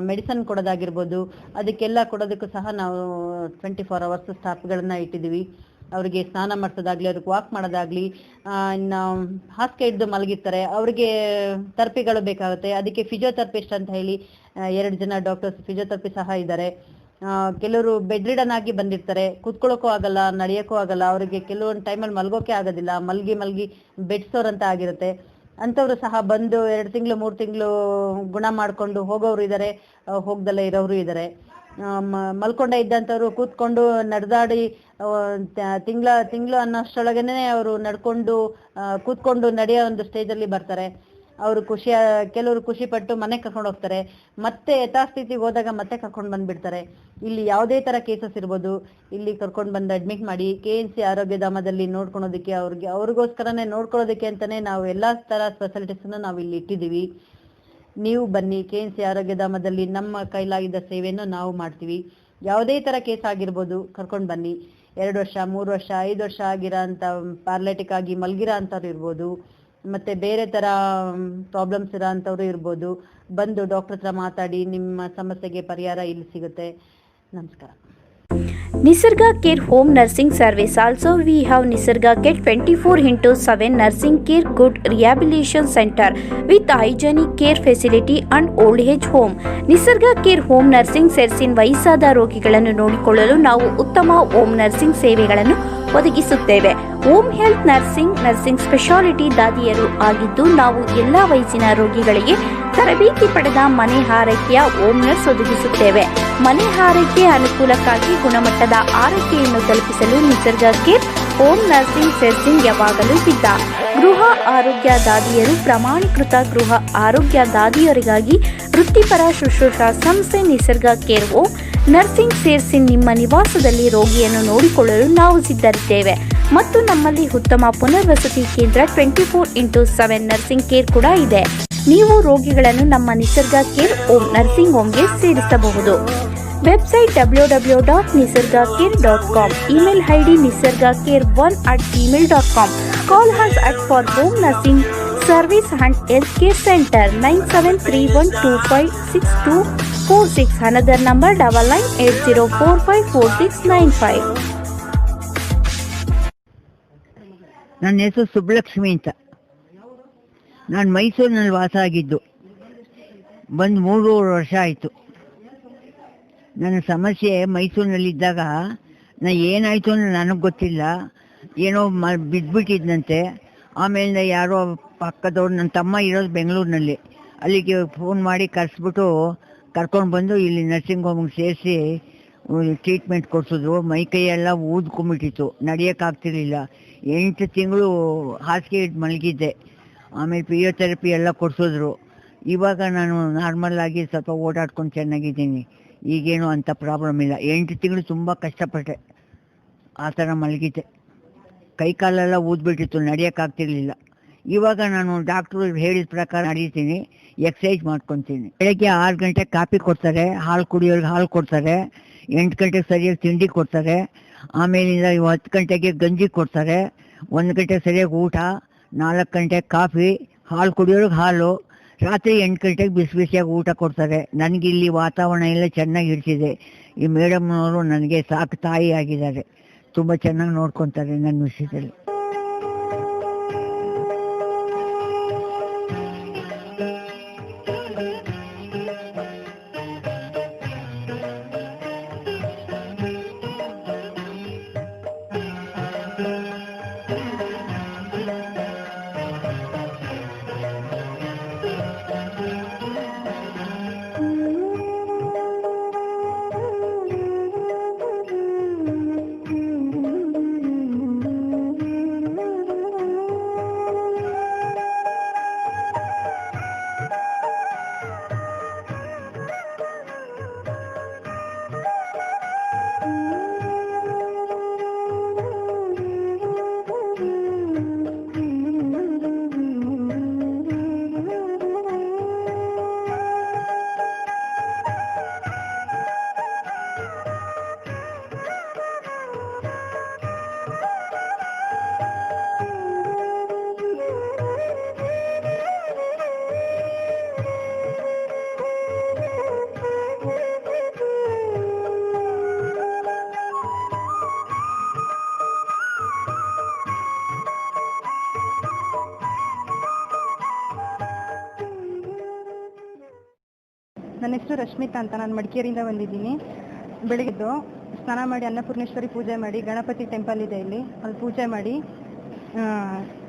ಮೆಡಿಸನ್ ಕೊಡೋದಾಗಿರ್ಬೋದು, ಅದಕ್ಕೆಲ್ಲ ಕೊಡೋದಕ್ಕೂ ಸಹ ನಾವು 24 ಅವರ್ಸ್ ಸ್ಟಾಫ್ಗಳನ್ನ ಇಟ್ಟಿದ್ದೀವಿ. ಅವರಿಗೆ ಸ್ನಾನ ಮಾಡಿಸೋದಾಗ್ಲಿ, ಅವ್ರಿಗೆ ವಾಕ್ ಮಾಡೋದಾಗ್ಲಿ, ಇನ್ನು ಹಾಸಿಗೆ ಹಿಡಿದು ಮಲಗಿರ್ತಾರೆ, ಅವರಿಗೆ ಥೆರಪಿಗಳು ಬೇಕಾಗುತ್ತೆ. ಅದಕ್ಕೆ ಫಿಸಿಯೋಥೆರಪಿಸ್ಟ್ ಅಂತ ಹೇಳಿ 2 ಜನ ಡಾಕ್ಟರ್ಸ್ ಫಿಸಿಯೋಥೆರಪಿ ಸಹ ಇದ್ದಾರೆ. ಕೆಲವರು ಬೆಡ್ ರಿಡನ್ ಆಗಿ ಬಂದಿರ್ತಾರೆ, ಕೂತ್ಕೊಳ್ಳೋಕ್ಕೂ ಆಗಲ್ಲ, ನಡೆಯೋಕ್ಕೂ ಆಗಲ್ಲ. ಅವರಿಗೆ ಕೆಲವೊಂದು ಟೈಮಲ್ಲಿ ಮಲ್ಗೋಕೆ ಆಗೋದಿಲ್ಲ, ಮಲ್ಗಿ ಬೆಡ್ ಸೋರ್ ಅಂತ ಆಗಿರುತ್ತೆ. ಅಂಥವ್ರು ಸಹ ಬಂದು 2 ತಿಂಗಳು 3 ತಿಂಗಳು ಗುಣ ಮಾಡಿಕೊಂಡು ಹೋಗೋರು ಇದ್ದಾರೆ, ಹೋಗ್ದಲ್ಲೇ ಇರೋರು ಇದ್ದಾರೆ. ಮಲ್ಕೊಂಡೇ ಇದ್ದಂಥವ್ರು ಕೂತ್ಕೊಂಡು ನಡೆದಾಡಿ ತಿಂಗಳು ಅನ್ನೋಷ್ಟರೊಳಗೇನೆ ಅವರು ನಡ್ಕೊಂಡು ಕೂತ್ಕೊಂಡು ನಡೆಯೋ ಒಂದು ಸ್ಟೇಜಲ್ಲಿ ಬರ್ತಾರೆ. ಅವರು ಕೆಲವರು ಖುಷಿ ಪಟ್ಟು ಮನೆಗೆ ಕರ್ಕೊಂಡು ಹೋಗ್ತಾರೆ. ಮತ್ತೆ ಯಥಾಸ್ಥಿತಿಗೆ ಹೋದಾಗ ಮತ್ತೆ ಕರ್ಕೊಂಡು ಬಂದ್ಬಿಡ್ತಾರೆ. ಇಲ್ಲಿ ಯಾವುದೇ ಥರ ಕೇಸಸ್ ಇರ್ಬೋದು, ಇಲ್ಲಿ ಕರ್ಕೊಂಡು ಬಂದು ಅಡ್ಮಿಟ್ ಮಾಡಿ KNC ಆರೋಗ್ಯಧಾಮದಲ್ಲಿ ನೋಡ್ಕೊಳೋದಕ್ಕೆ ಅವ್ರಿಗೋಸ್ಕರನೇ ನೋಡ್ಕೊಳ್ಳೋದಕ್ಕೆ ಅಂತಲೇ ನಾವು ಎಲ್ಲ ಥರ ಫೆಸಿಲಿಟೀಸನ್ನು ನಾವು ಇಲ್ಲಿ ಇಟ್ಟಿದ್ದೀವಿ. ನೀವು ಬನ್ನಿ, KNC ಆರೋಗ್ಯಧಾಮದಲ್ಲಿ ನಮ್ಮ ಕೈಲಾಗಿದ್ದ ಸೇವೆಯನ್ನು ನಾವು ಮಾಡ್ತೀವಿ. ಯಾವುದೇ ಥರ ಕೇಸ್ ಆಗಿರ್ಬೋದು, ಕರ್ಕೊಂಡು ಬನ್ನಿ. 2 ವರ್ಷ, 3 ವರ್ಷ, 5 ವರ್ಷ ಆಗಿರೋ ಅಂಥ ಪ್ಯಾರಲೈಟಿಕ್ ಆಗಿ ಮಲಗಿರೋ ಅಂಥವ್ರು ಇರ್ಬೋದು, ಮತ್ತು ಬೇರೆ ಥರ ಪ್ರಾಬ್ಲಮ್ಸ್ ಇರೋ ಅಂಥವ್ರು ಇರ್ಬೋದು. ಬಂದು ಡಾಕ್ಟರ್ ಹತ್ರ ಮಾತಾಡಿ ನಿಮ್ಮ ಸಮಸ್ಯೆಗೆ ಪರಿಹಾರ ಇಲ್ಲಿ ಸಿಗುತ್ತೆ. ನಮಸ್ಕಾರ. Nisarga Care Home Nursing Service. Also we have Nisarga Care 24/7 Nursing Care Good Rehabilitation Center with hygienic care facility and old age home. Nisarga Care Home Nursing ಸೇರಿಸಿನ ವಯಸ್ಸಾದ ರೋಗಿಗಳನ್ನು ನೋಡಿಕೊಳ್ಳಲು ನಾವು ಉತ್ತಮ ಹೋಮ್ ನರ್ಸಿಂಗ್ ಸೇವೆಗಳನ್ನು ಒದಗಿಸುತ್ತೇವೆ. ಹೋಮ್ ಹೆಲ್ತ್ ನರ್ಸಿಂಗ್ ಸ್ಪೆಷಾಲಿಟಿ ದಾದಿಯರು ಆಗಿದ್ದು ನಾವು ಎಲ್ಲ ವಯಸ್ಸಿನ ರೋಗಿಗಳಿಗೆ ತರಬೇತಿ ಪಡೆದ ಮನೆ ಆರೈಕೆಯ ಹೋಮ್ ನರ್ಸ್ ಒದಗಿಸುತ್ತೇವೆ. ಮನೆ ಆರೈಕೆ ಅನುಕೂಲಕ್ಕಾಗಿ ಗುಣಮಟ್ಟದ ಆರೈಕೆಯನ್ನು ತಲುಪಿಸಲು ನಿಸರ್ಗ ಕೇರ್ ಹೋಮ್ ನರ್ಸಿಂಗ್ ಸೇರ್ಸಿಂಗ್ ಯಾವಾಗಲೂ ಸಿದ್ಧ. ಗೃಹ ಆರೋಗ್ಯ ದಾದಿಯರು ಪ್ರಮಾಣೀಕೃತ ಗೃಹ ಆರೋಗ್ಯ ದಾದಿಯರಿಗಾಗಿ ವೃತ್ತಿಪರ ಶುಶ್ರೂಷಾ ಸಂಸ್ಥೆ ನಿಸರ್ಗ ಕೇರ್ ಹೋಮ್ ನರ್ಸಿಂಗ್ ಸೇರ್ಸಿಂಗ್ ನಿಮ್ಮ ನಿವಾಸದಲ್ಲಿ ರೋಗಿಯನ್ನು ನೋಡಿಕೊಳ್ಳಲು ನಾವು ಸಿದ್ಧರಿದ್ದೇವೆ ಮತ್ತು ನಮ್ಮಲ್ಲಿ ಉತ್ತಮ ಪುನರ್ವಸತಿ ಕೇಂದ್ರ 24/7 ನರ್ಸಿಂಗ್ ಕೇರ್ ಕೂಡ ಇದೆ. ನೀವು ರೋಗಿಗಳನ್ನು ನಮ್ಮ ನಿಸರ್ಗ ಕೇರ್ ಹೋಮ್ ನರ್ಸಿಂಗ್ ಹೋಮ್ಗೆ ಸೇರಿಸಬಹುದು. Website www.nisargacare.com. Email ID nisargacare1@gmail.com. Call us for home nursing service and healthcare center 9731256246. Another number 9980454695. ನನ್ನ ಹೆಸರು ಸುಬ್ಬಲಕ್ಷ್ಮಿ ಅಂತ. ನಾನು ಮೈಸೂರಿನಲ್ಲಿ ವಾಸ ಆಗಿದ್ದು ಬಂದು 3 ವರ್ಷ ಆಯಿತು. ನನ್ನ ಸಮಸ್ಯೆ ಮೈಸೂರಿನಲ್ಲಿದ್ದಾಗ ಏನಾಯಿತು ಅಂದರೆ ನನಗೆ ಗೊತ್ತಿಲ್ಲ, ಏನೋ ಬಿದ್ದುಬಿಟ್ಟಿದ್ದಂತೆ. ಆಮೇಲೆ ಯಾರೋ ಪಕ್ಕದವ್ರು, ನನ್ನ ತಮ್ಮ ಇರೋದು ಬೆಂಗಳೂರಿನಲ್ಲಿ, ಅಲ್ಲಿಗೆ ಫೋನ್ ಮಾಡಿ ಕರೆಸ್ಬಿಟ್ಟು ಕರ್ಕೊಂಡು ಬಂದು ಇಲ್ಲಿ ನರ್ಸಿಂಗ್ ಹೋಮಿಗೆ ಸೇರಿಸಿ ಟ್ರೀಟ್ಮೆಂಟ್ ಕೊಡಿಸಿದ್ರು. ಮೈಕೈ ಎಲ್ಲ ಊದ್ಕೊಂಡ್ಬಿಟ್ಟಿತ್ತು, ನಡೆಯೋಕ್ಕಾಗ್ತಿರ್ಲಿಲ್ಲ. 8 ತಿಂಗಳು ಹಾಸಿಗೆ ಇಟ್ಟು ಮಲಗಿದ್ದೆ. ಆಮೇಲೆ ಫಿಸಿಯೋಥೆರಪಿ ಎಲ್ಲ ಕೊಡಿಸಿದ್ರು. ಇವಾಗ ನಾನು ನಾರ್ಮಲ್ ಆಗಿ ಸ್ವಲ್ಪ ಓಡಾಡ್ಕೊಂಡು ಚೆನ್ನಾಗಿದ್ದೀನಿ. ಈಗೇನು ಅಂಥ ಪ್ರಾಬ್ಲಮ್ ಇಲ್ಲ. 8 ತಿಂಗಳು ತುಂಬ ಕಷ್ಟಪಟ್ಟೆ, ಆ ಥರ ಮಲಗಿದ್ದೆ. ಕೈ ಕಾಲೆಲ್ಲ ಊದ್ಬಿಟ್ಟಿತ್ತು, ನಡೆಯೋಕ್ಕಾಗ್ತಿರ್ಲಿಲ್ಲ. ಇವಾಗ ನಾನು ಡಾಕ್ಟ್ರು ಹೇಳಿದ ಪ್ರಕಾರ ನಡೀತೀನಿ, ಎಕ್ಸಸೈಸ್ ಮಾಡ್ಕೊತೀನಿ. ಬೆಳಗ್ಗೆ 6 ಗಂಟೆಗೆ ಕಾಫಿ ಕೊಡ್ತಾರೆ, ಹಾಲು ಕುಡಿಯೋರಿಗೆ ಹಾಲು ಕೊಡ್ತಾರೆ, 8 ಗಂಟೆಗೆ ಸರಿಯಾಗಿ ತಿಂಡಿ ಕೊಡ್ತಾರೆ, ಆಮೇಲಿಂದ 10 ಗಂಟೆಗೆ ಗಂಜಿ ಕೊಡ್ತಾರೆ, 1 ಗಂಟೆಗೆ ಸರಿಯಾಗಿ ಊಟ, 4 ಗಂಟೆಗೆ ಕಾಫಿ, ಹಾಲು ಕುಡಿಯೋರಿಗೆ ಹಾಲು, ರಾತ್ರಿ 8 ಗಂಟೆಗೆ ಬಿಸಿ ಬಿಸಿಯಾಗಿ ಊಟ ಕೊಡ್ತಾರೆ. ನನಗಿಲ್ಲಿ ವಾತಾವರಣ ಎಲ್ಲ ಚೆನ್ನಾಗಿ ಇರ್ತಿದೆ. ಈ ಮೇಡಮ್ನವರು ನನಗೆ ಸಾಕು ತಾಯಿ ಆಗಿದ್ದಾರೆ, ತುಂಬ ಚೆನ್ನಾಗಿ ನೋಡ್ಕೊತಾರೆ ನನ್ನ ವಿಷಯದಲ್ಲಿ. ನನ್ನ ಹೆಸರು ರಶ್ಮಿತಾ ಅಂತ, ನಾನು ಮಡಿಕೇರಿಯಿಂದ ಬಂದಿದ್ದೀನಿ. ಬೆಳಗ್ಗೆದ್ದು ಸ್ನಾನ ಮಾಡಿ ಅನ್ನಪೂರ್ಣೇಶ್ವರಿ ಪೂಜೆ ಮಾಡಿ, ಗಣಪತಿ ಟೆಂಪಲ್ ಇದೆ ಇಲ್ಲಿ, ಅಲ್ಲಿ ಪೂಜೆ ಮಾಡಿ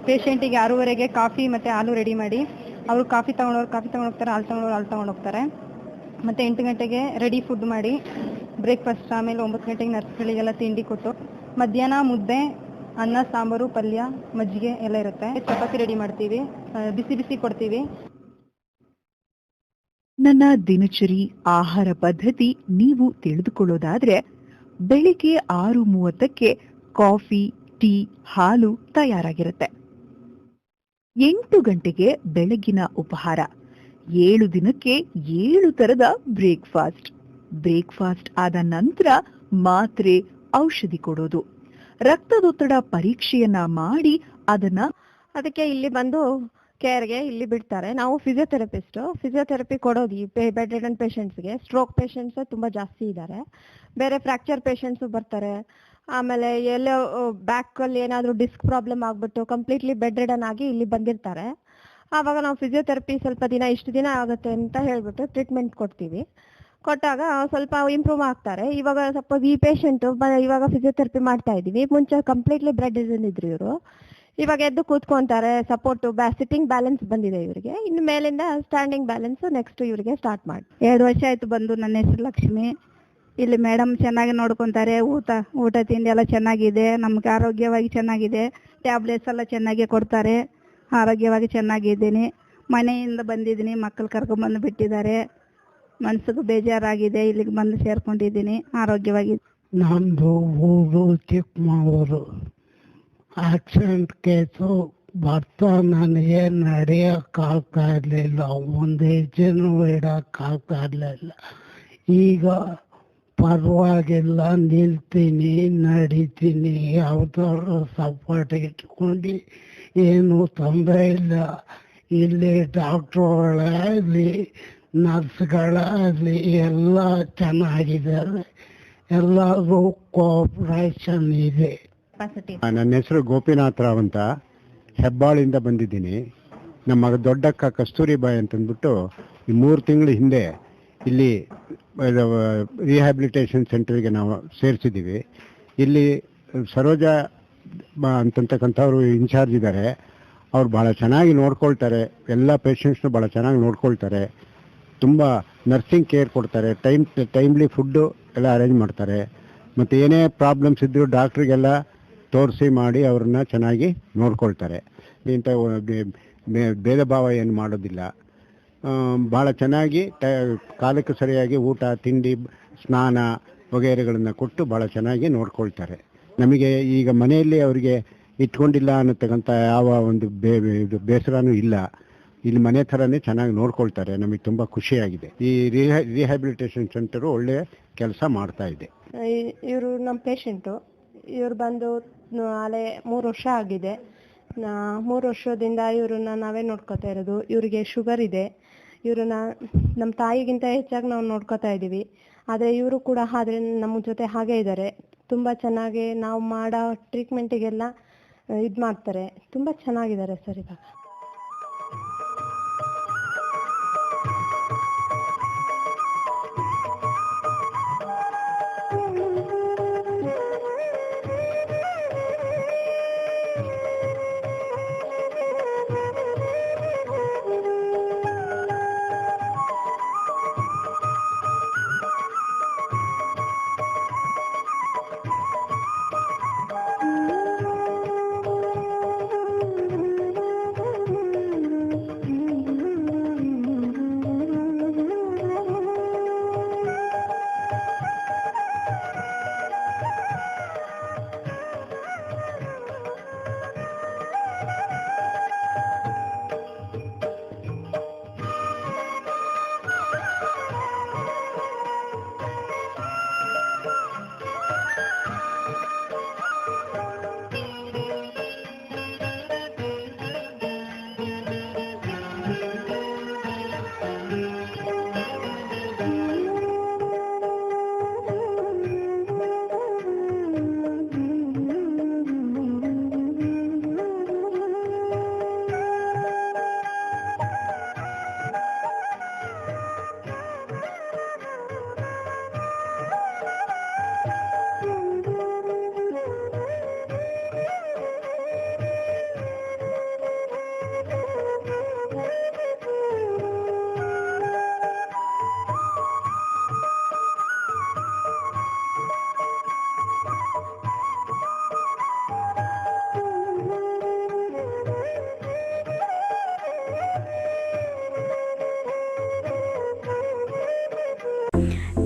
ಪೇಷಂಟಿಗೆ 6:30ಗೆ ಕಾಫಿ ಮತ್ತು ಹಾಲು ರೆಡಿ ಮಾಡಿ, ಅವರು ಕಾಫಿ ತೊಗೊಂಡವ್ರು ಕಾಫಿ ತೊಗೊಂಡೋಗ್ತಾರೆ, ಹಾಲು ತೊಗೊಂಡವ್ರು ಹಾಲು ತೊಗೊಂಡೋಗ್ತಾರೆ. ಮತ್ತು 8 ಗಂಟೆಗೆ ರೆಡಿ ಫುಡ್ ಮಾಡಿ ಬ್ರೇಕ್ಫಾಸ್ಟ್, ಆಮೇಲೆ 9 ಗಂಟೆಗೆ ನರ್ಸ್ಗಳಿಗೆಲ್ಲ ತಿಂಡಿ ಕೊಟ್ಟು, ಮಧ್ಯಾಹ್ನ ಮುದ್ದೆ, ಅನ್ನ, ಸಾಂಬಾರು, ಪಲ್ಯ, ಮಜ್ಜಿಗೆ ಎಲ್ಲ ಇರುತ್ತೆ. ಚಪಾತಿ ರೆಡಿ ಮಾಡ್ತೀವಿ, ಬಿಸಿ ಬಿಸಿ ಕೊಡ್ತೀವಿ. ನನ್ನ ದಿನಚರಿ ಆಹಾರ ಪದ್ಧತಿ ನೀವು ತಿಳಿದುಕೊಳ್ಳೋದಾದ್ರೆ, ಬೆಳಿಗ್ಗೆ 6:30ಕ್ಕೆ ಕಾಫಿ, ಟೀ, ಹಾಲು ತಯಾರಾಗಿರುತ್ತೆ. 8 ಗಂಟೆಗೆ ಬೆಳಗಿನ ಉಪಹಾರ, 7 ದಿನಕ್ಕೆ 7 ತರದ ಬ್ರೇಕ್ಫಾಸ್ಟ್ ಆದ ನಂತರ ಮಾತ್ರೆ, ಔಷಧಿ ಕೊಡೋದು. ರಕ್ತದೊತ್ತಡ ಪರೀಕ್ಷೆಯನ್ನ ಮಾಡಿ ಅದಕ್ಕೆ ಇಲ್ಲಿ ಬಂದು ಕೇರ್ಗೆ ಇಲ್ಲಿ ಬಿಡ್ತಾರೆ. ನಾವು ಫಿಸಿಯೋಥೆರಪಿ ಕೊಡೋದು ಈ ಬೆಡ್ ರಿಡನ್ ಪೇಷಂಟ್ಸ್ಗೆ. ಸ್ಟ್ರೋಕ್ ಪೇಷಂಟ್ಸ್ ತುಂಬ ಜಾಸ್ತಿ ಇದ್ದಾರೆ, ಬೇರೆ ಫ್ರ್ಯಾಕ್ಚರ್ ಪೇಷಂಟ್ಸು ಬರ್ತಾರೆ. ಆಮೇಲೆ ಎಲ್ಲೋ ಬ್ಯಾಕಲ್ಲಿ ಏನಾದರೂ ಡಿಸ್ಕ್ ಪ್ರಾಬ್ಲಮ್ ಆಗಿಬಿಟ್ಟು ಕಂಪ್ಲೀಟ್ಲಿ ಬೆಡ್ ರಿಡನ್ ಆಗಿ ಇಲ್ಲಿ ಬಂದಿರ್ತಾರೆ. ಆವಾಗ ನಾವು ಫಿಸಿಯೋಥೆರಪಿ ಸ್ವಲ್ಪ ದಿನ ಇಷ್ಟು ದಿನ ಆಗುತ್ತೆ ಅಂತ ಹೇಳ್ಬಿಟ್ಟು ಟ್ರೀಟ್ಮೆಂಟ್ ಕೊಡ್ತೀವಿ. ಕೊಟ್ಟಾಗ ಸ್ವಲ್ಪ ಇಂಪ್ರೂವ್ ಆಗ್ತಾರೆ. ಇವಾಗ ಸಪೋಸ್ ಈ ಪೇಷಂಟು ಇವಾಗ ಫಿಸಿಯೋಥೆರಪಿ ಮಾಡ್ತಾ ಇದ್ದೀವಿ, ಮುಂಚೆ ಕಂಪ್ಲೀಟ್ಲಿ ಬೆಡ್ ರಿಡನ್ ಇದ್ರು ಇವರು. ಇವಾಗ ಎದ್ದು ಕೂತ್ಕೊಂತಾರೆ, ಸಪೋರ್ಟ್ ಸಿಟ್ಟಿಂಗ್ ಬ್ಯಾಲೆನ್ಸ್ ಬಂದಿದೆ ಇವರಿಗೆ. ಇನ್ನು ಮೇಲಿಂದ ಸ್ಟ್ಯಾಂಡಿಂಗ್ ಬ್ಯಾಲೆನ್ಸ್ ನೆಕ್ಸ್ಟ್ ಇವರಿಗೆ ಸ್ಟಾರ್ಟ್ ಮಾಡಿ. 2 ವರ್ಷ ಆಯ್ತು ಬಂದು. ನನ್ನ ಹೆಸರು ಲಕ್ಷ್ಮಿ. ಇಲ್ಲಿ ಮೇಡಮ್ ಚೆನ್ನಾಗಿ ನೋಡ್ಕೊಂತಾರೆ. ಊಟ ತಿಂಡಿ ಎಲ್ಲ ಚೆನ್ನಾಗಿದೆ, ನಮ್ಗೆ ಆರೋಗ್ಯವಾಗಿ ಚೆನ್ನಾಗಿದೆ. ಟ್ಯಾಬ್ಲೆಟ್ಸ್ ಎಲ್ಲ ಚೆನ್ನಾಗಿ ಕೊಡ್ತಾರೆ, ಆರೋಗ್ಯವಾಗಿ ಚೆನ್ನಾಗಿದ್ದೀನಿ. ಮನೆಯಿಂದ ಬಂದಿದ್ದೀನಿ, ಮಕ್ಕಳು ಕರ್ಕೊಂಡ್ಬಂದು ಬಿಟ್ಟಿದ್ದಾರೆ. ಮನ್ಸಿಗೆ ಬೇಜಾರಾಗಿದೆ, ಇಲ್ಲಿಗೆ ಬಂದು ಸೇರ್ಕೊಂಡಿದ್ದೀನಿ, ಆರೋಗ್ಯವಾಗಿ. ನಮ್ಮದು ಊರು ಚಿಕ್ಕಮಗಳೂರು. ಆಕ್ಸಿಡೆಂಟ್ ಕೇಸು ಬರ್ತಾ ನನಗೆ ನಡೆಯೋಕ್ಕಾಗ್ತಾ ಇರಲಿಲ್ಲ, ಒಂದು ಹೆಜ್ಜೆನೂ ಇಡೋಕ್ಕಾಗ್ತಾ ಇರಲಿಲ್ಲ. ಈಗ ಪರವಾಗಿಲ್ಲ, ನಿಲ್ತೀನಿ, ನಡೀತೀನಿ, ಯಾವುದಾದ್ರು ಸಪೋರ್ಟ್ ಇಟ್ಕೊಂಡು ಏನೂ ತೊಂದರೆ ಇಲ್ಲ. ಇಲ್ಲಿ ಡಾಕ್ಟ್ರುಗಳಾಗಲಿ ನರ್ಸ್ಗಳಾಗಲಿ ಎಲ್ಲ ಚೆನ್ನಾಗಿದ್ದಾರೆ, ಎಲ್ಲರೂ ಕೋಆಪ್ರೇಷನ್ ಇದೆ. ನನ್ನ ಹೆಸರು ಗೋಪಿನಾಥ್ ರಾವ್ ಅಂತ, ಹೆಬ್ಬಾಳಿಂದ ಬಂದಿದ್ದೀನಿ. ನಮ್ಮ ದೊಡ್ಡಕ್ಕ ಕಸ್ತೂರಿಬಾಯಿ ಅಂತಂದ್ಬಿಟ್ಟು ಈ 3 ತಿಂಗಳ ಹಿಂದೆ ಇಲ್ಲಿ ರಿಹ್ಯಾಬಿಲಿಟೇಷನ್ ಸೆಂಟರ್ಗೆ ನಾವು ಸೇರಿಸಿದ್ದೀವಿ. ಇಲ್ಲಿ ಸರೋಜಾ ಅಂತಕ್ಕಂಥವ್ರು ಇನ್ಚಾರ್ಜ್ ಇದ್ದಾರೆ. ಅವ್ರು ಭಾಳ ಚೆನ್ನಾಗಿ ನೋಡ್ಕೊಳ್ತಾರೆ, ಎಲ್ಲ ಪೇಷಂಟ್ಸ್ನು ಭಾಳ ಚೆನ್ನಾಗಿ ನೋಡ್ಕೊಳ್ತಾರೆ, ತುಂಬ ನರ್ಸಿಂಗ್ ಕೇರ್ ಕೊಡ್ತಾರೆ, ಟೈಮ್ಲಿ ಫುಡ್ಡು ಎಲ್ಲ ಅರೇಂಜ್ ಮಾಡ್ತಾರೆ. ಮತ್ತು ಏನೇ ಪ್ರಾಬ್ಲಮ್ಸ್ ಇದ್ದರೂ ಡಾಕ್ಟ್ರಿಗೆಲ್ಲ ತೋರಿಸಿ ಮಾಡಿ ಅವ್ರನ್ನ ಚೆನ್ನಾಗಿ ನೋಡ್ಕೊಳ್ತಾರೆ. ಇಂಥ ಭೇದ ಭಾವ ಏನು ಮಾಡೋದಿಲ್ಲ. ಭಾಳ ಚೆನ್ನಾಗಿ ಕಾಲಕ್ಕೆ ಸರಿಯಾಗಿ ಊಟ ತಿಂಡಿ ಸ್ನಾನ ವಗೈರೆಗಳನ್ನು ಕೊಟ್ಟು ಭಾಳ ಚೆನ್ನಾಗಿ ನೋಡ್ಕೊಳ್ತಾರೆ. ನಮಗೆ ಈಗ ಮನೆಯಲ್ಲಿ ಅವರಿಗೆ ಇಟ್ಕೊಂಡಿಲ್ಲ ಅನ್ನತಕ್ಕಂಥ ಯಾವ ಒಂದು ಬೇಸರನೂ ಇಲ್ಲ. ಇಲ್ಲಿ ಮನೆ ಥರನೇ ಚೆನ್ನಾಗಿ ನೋಡ್ಕೊಳ್ತಾರೆ. ನಮಗೆ ತುಂಬ ಖುಷಿಯಾಗಿದೆ. ಈ ರಿಹ್ಯಾಬಿಲಿಟೇಷನ್ ಸೆಂಟರು ಒಳ್ಳೆಯ ಕೆಲಸ ಮಾಡ್ತಾ ಇದೆ. ಇವರು ನಮ್ಮ ಪೇಷಂಟು. ಇವ್ರು ಬಂದು ಅಲ್ಲೇ 3 ವರ್ಷ ಆಗಿದೆ. 3 ವರ್ಷದಿಂದ ಇವ್ರನ್ನ ನಾವೇ ನೋಡ್ಕೊತಾ ಇರೋದು. ಇವರಿಗೆ ಶುಗರ್ ಇದೆ. ಇವ್ರನ್ನ ನಮ್ಮ ತಾಯಿಗಿಂತ ಹೆಚ್ಚಾಗಿ ನಾವು ನೋಡ್ಕೊತಾ ಇದ್ದೀವಿ. ಆದರೆ ಇವರು ಕೂಡ ಆದರೆ ನಮ್ಮ ಜೊತೆ ಹಾಗೆ ಇದ್ದಾರೆ. ತುಂಬ ಚೆನ್ನಾಗಿ ನಾವು ಮಾಡೋ ಟ್ರೀಟ್ಮೆಂಟಿಗೆಲ್ಲ ಇದು ಮಾಡ್ತಾರೆ. ತುಂಬ ಚೆನ್ನಾಗಿದ್ದಾರೆ ಸರ್ ಇವಾಗ.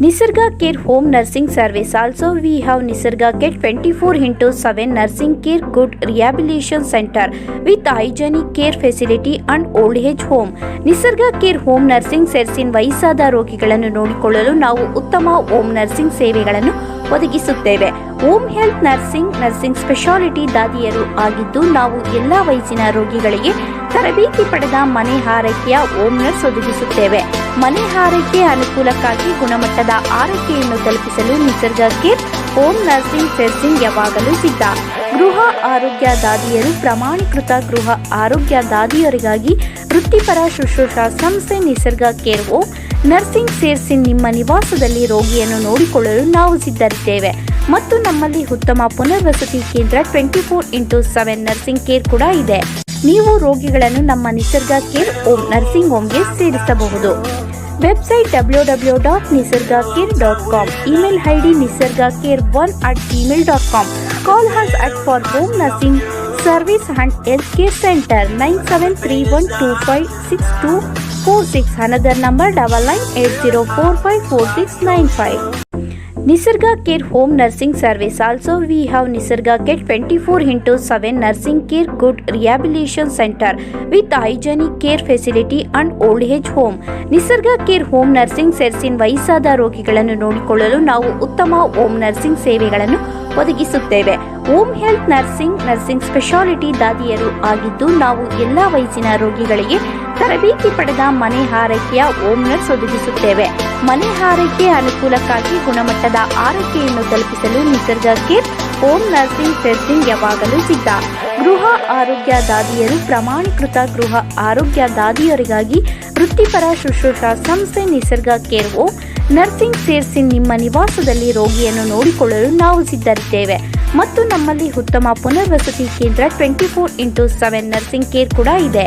Nisarga Care Home Nursing Service. Also, we have Nisarga Care 24/7 Nursing Care Good Rehabilitation Center with hygienic care facility and old age home. Nisarga Care Home Nursing ಸೇರಿಸಿ ವಯಸ್ಸಾದ ರೋಗಿಗಳನ್ನು ನೋಡಿಕೊಳ್ಳಲು ನಾವು ಉತ್ತಮ ಹೋಮ್ ನರ್ಸಿಂಗ್ ಸೇವೆಗಳನ್ನು ಒದಗಿಸುತ್ತೇವೆ. ಹೋಮ್ ಹೆಲ್ತ್ ನರ್ಸಿಂಗ್ ಸ್ಪೆಷಾಲಿಟಿ ದಾದಿಯರು ಆಗಿದ್ದು ನಾವು ಎಲ್ಲಾ ವಯಸ್ಸಿನ ರೋಗಿಗಳಿಗೆ ತರಬೇತಿ ಪಡೆದ ಮನೆ ಆರೈಕೆಯ ಹೋಮ್ ನರ್ಸ್ ಒದಗಿಸುತ್ತೇವೆ. ಮನೆ ಆರೈಕೆ ಅನುಕೂಲಕ್ಕಾಗಿ ಗುಣಮಟ್ಟದ ಆರೈಕೆಯನ್ನು ತಲುಪಿಸಲು ನಿಸರ್ಗ ಕೇರ್ ಹೋಮ್ ನರ್ಸಿಂಗ್ ಸೇರ್ಸಿಂಗ್ ಯಾವಾಗಲೂ ಸಿದ್ಧ. ಗೃಹ ಆರೋಗ್ಯ ದಾದಿಯರು ಪ್ರಮಾಣೀಕೃತ ಗೃಹ ಆರೋಗ್ಯ ದಾದಿಯರಿಗಾಗಿ ವೃತ್ತಿಪರ ಶುಶ್ರೂಷಾ ಸಂಸ್ಥೆ ನಿಸರ್ಗ ಕೇರ್ ಹೋಮ್ ನರ್ಸಿಂಗ್ ಸೇರ್ಸಿ ನಿಮ್ಮ ನಿವಾಸದಲ್ಲಿ ರೋಗಿಯನ್ನು ನೋಡಿಕೊಳ್ಳಲು ನಾವು ಸಿದ್ಧರಿದ್ದೇವೆ ಮತ್ತು ನಮ್ಮಲ್ಲಿ ಉತ್ತಮ ಪುನರ್ವಸತಿ ಕೇಂದ್ರ 24/7 ನರ್ಸಿಂಗ್ ಕೇರ್ ಕೂಡ ಇದೆ. ನೀವು ರೋಗಿಗಳನ್ನು ನಮ್ಮ ನಿಸರ್ಗ ಕೇರ್ ಹೋಮ್ ನರ್ಸಿಂಗ್ ಹೋಮ್ಗೆ ಸೇರಿಸಬಹುದು. Website www.nisargacare.com. Email ID nisargacare1@gmail.com. Call us for home nursing service and healthcare center 9731256246. Another number 9980454695. Nisarga Care Home Nursing Service. Also, we have Nisarga Care 24/7 Nursing Care Good Rehabilitation Center with hygienic care facility and old age home. Nisarga Care Home Nursing ಸೇರಿಸಿ ವಯಸ್ಸಾದ ರೋಗಿಗಳನ್ನು ನೋಡಿಕೊಳ್ಳಲು ನಾವು ಉತ್ತಮ home nursing ಸೇವೆಗಳನ್ನು ಒದಗಿಸುತ್ತೇವೆ. Home health nursing speciality ದಾದಿಯರು ಆಗಿದ್ದು ನಾವು ಎಲ್ಲಾ ವಯಸ್ಸಿನ ರೋಗಿಗಳಿಗೆ ತರಬೇತಿ ಪಡೆದ ಮನೆ ಆರೈಕೆಯ ಹೋಮ್ ನರ್ಸ್ ಒದಗಿಸುತ್ತೇವೆ. ಮನೆ ಆರೈಕೆ ಅನುಕೂಲಕ್ಕಾಗಿ ಗುಣಮಟ್ಟದ ಆರೈಕೆಯನ್ನು ತಲುಪಿಸಲು ನಿಸರ್ಗ ಕೇರ್ ಹೋಮ್ ನರ್ಸಿಂಗ್ ಸೇರ್ಸಿಂಗ್ ಯಾವಾಗಲೂ ಸಿದ್ಧ. ಗೃಹ ಆರೋಗ್ಯ ದಾದಿಯರು ಪ್ರಮಾಣೀಕೃತ ಗೃಹ ಆರೋಗ್ಯ ದಾದಿಯರಿಗಾಗಿ ವೃತ್ತಿಪರ ಶುಶ್ರೂಷಾ ಸಂಸ್ಥೆ ನಿಸರ್ಗ ಕೇರ್ ಹೋಮ್ ನರ್ಸಿಂಗ್ ಸೇರ್ಸಿ ನಿಮ್ಮ ನಿವಾಸದಲ್ಲಿ ರೋಗಿಯನ್ನು ನೋಡಿಕೊಳ್ಳಲು ನಾವು ಸಿದ್ಧರಿದ್ದೇವೆ ಮತ್ತು ನಮ್ಮಲ್ಲಿ ಉತ್ತಮ ಪುನರ್ವಸತಿ ಕೇಂದ್ರ 24/7 ನರ್ಸಿಂಗ್ ಕೇರ್ ಕೂಡ ಇದೆ.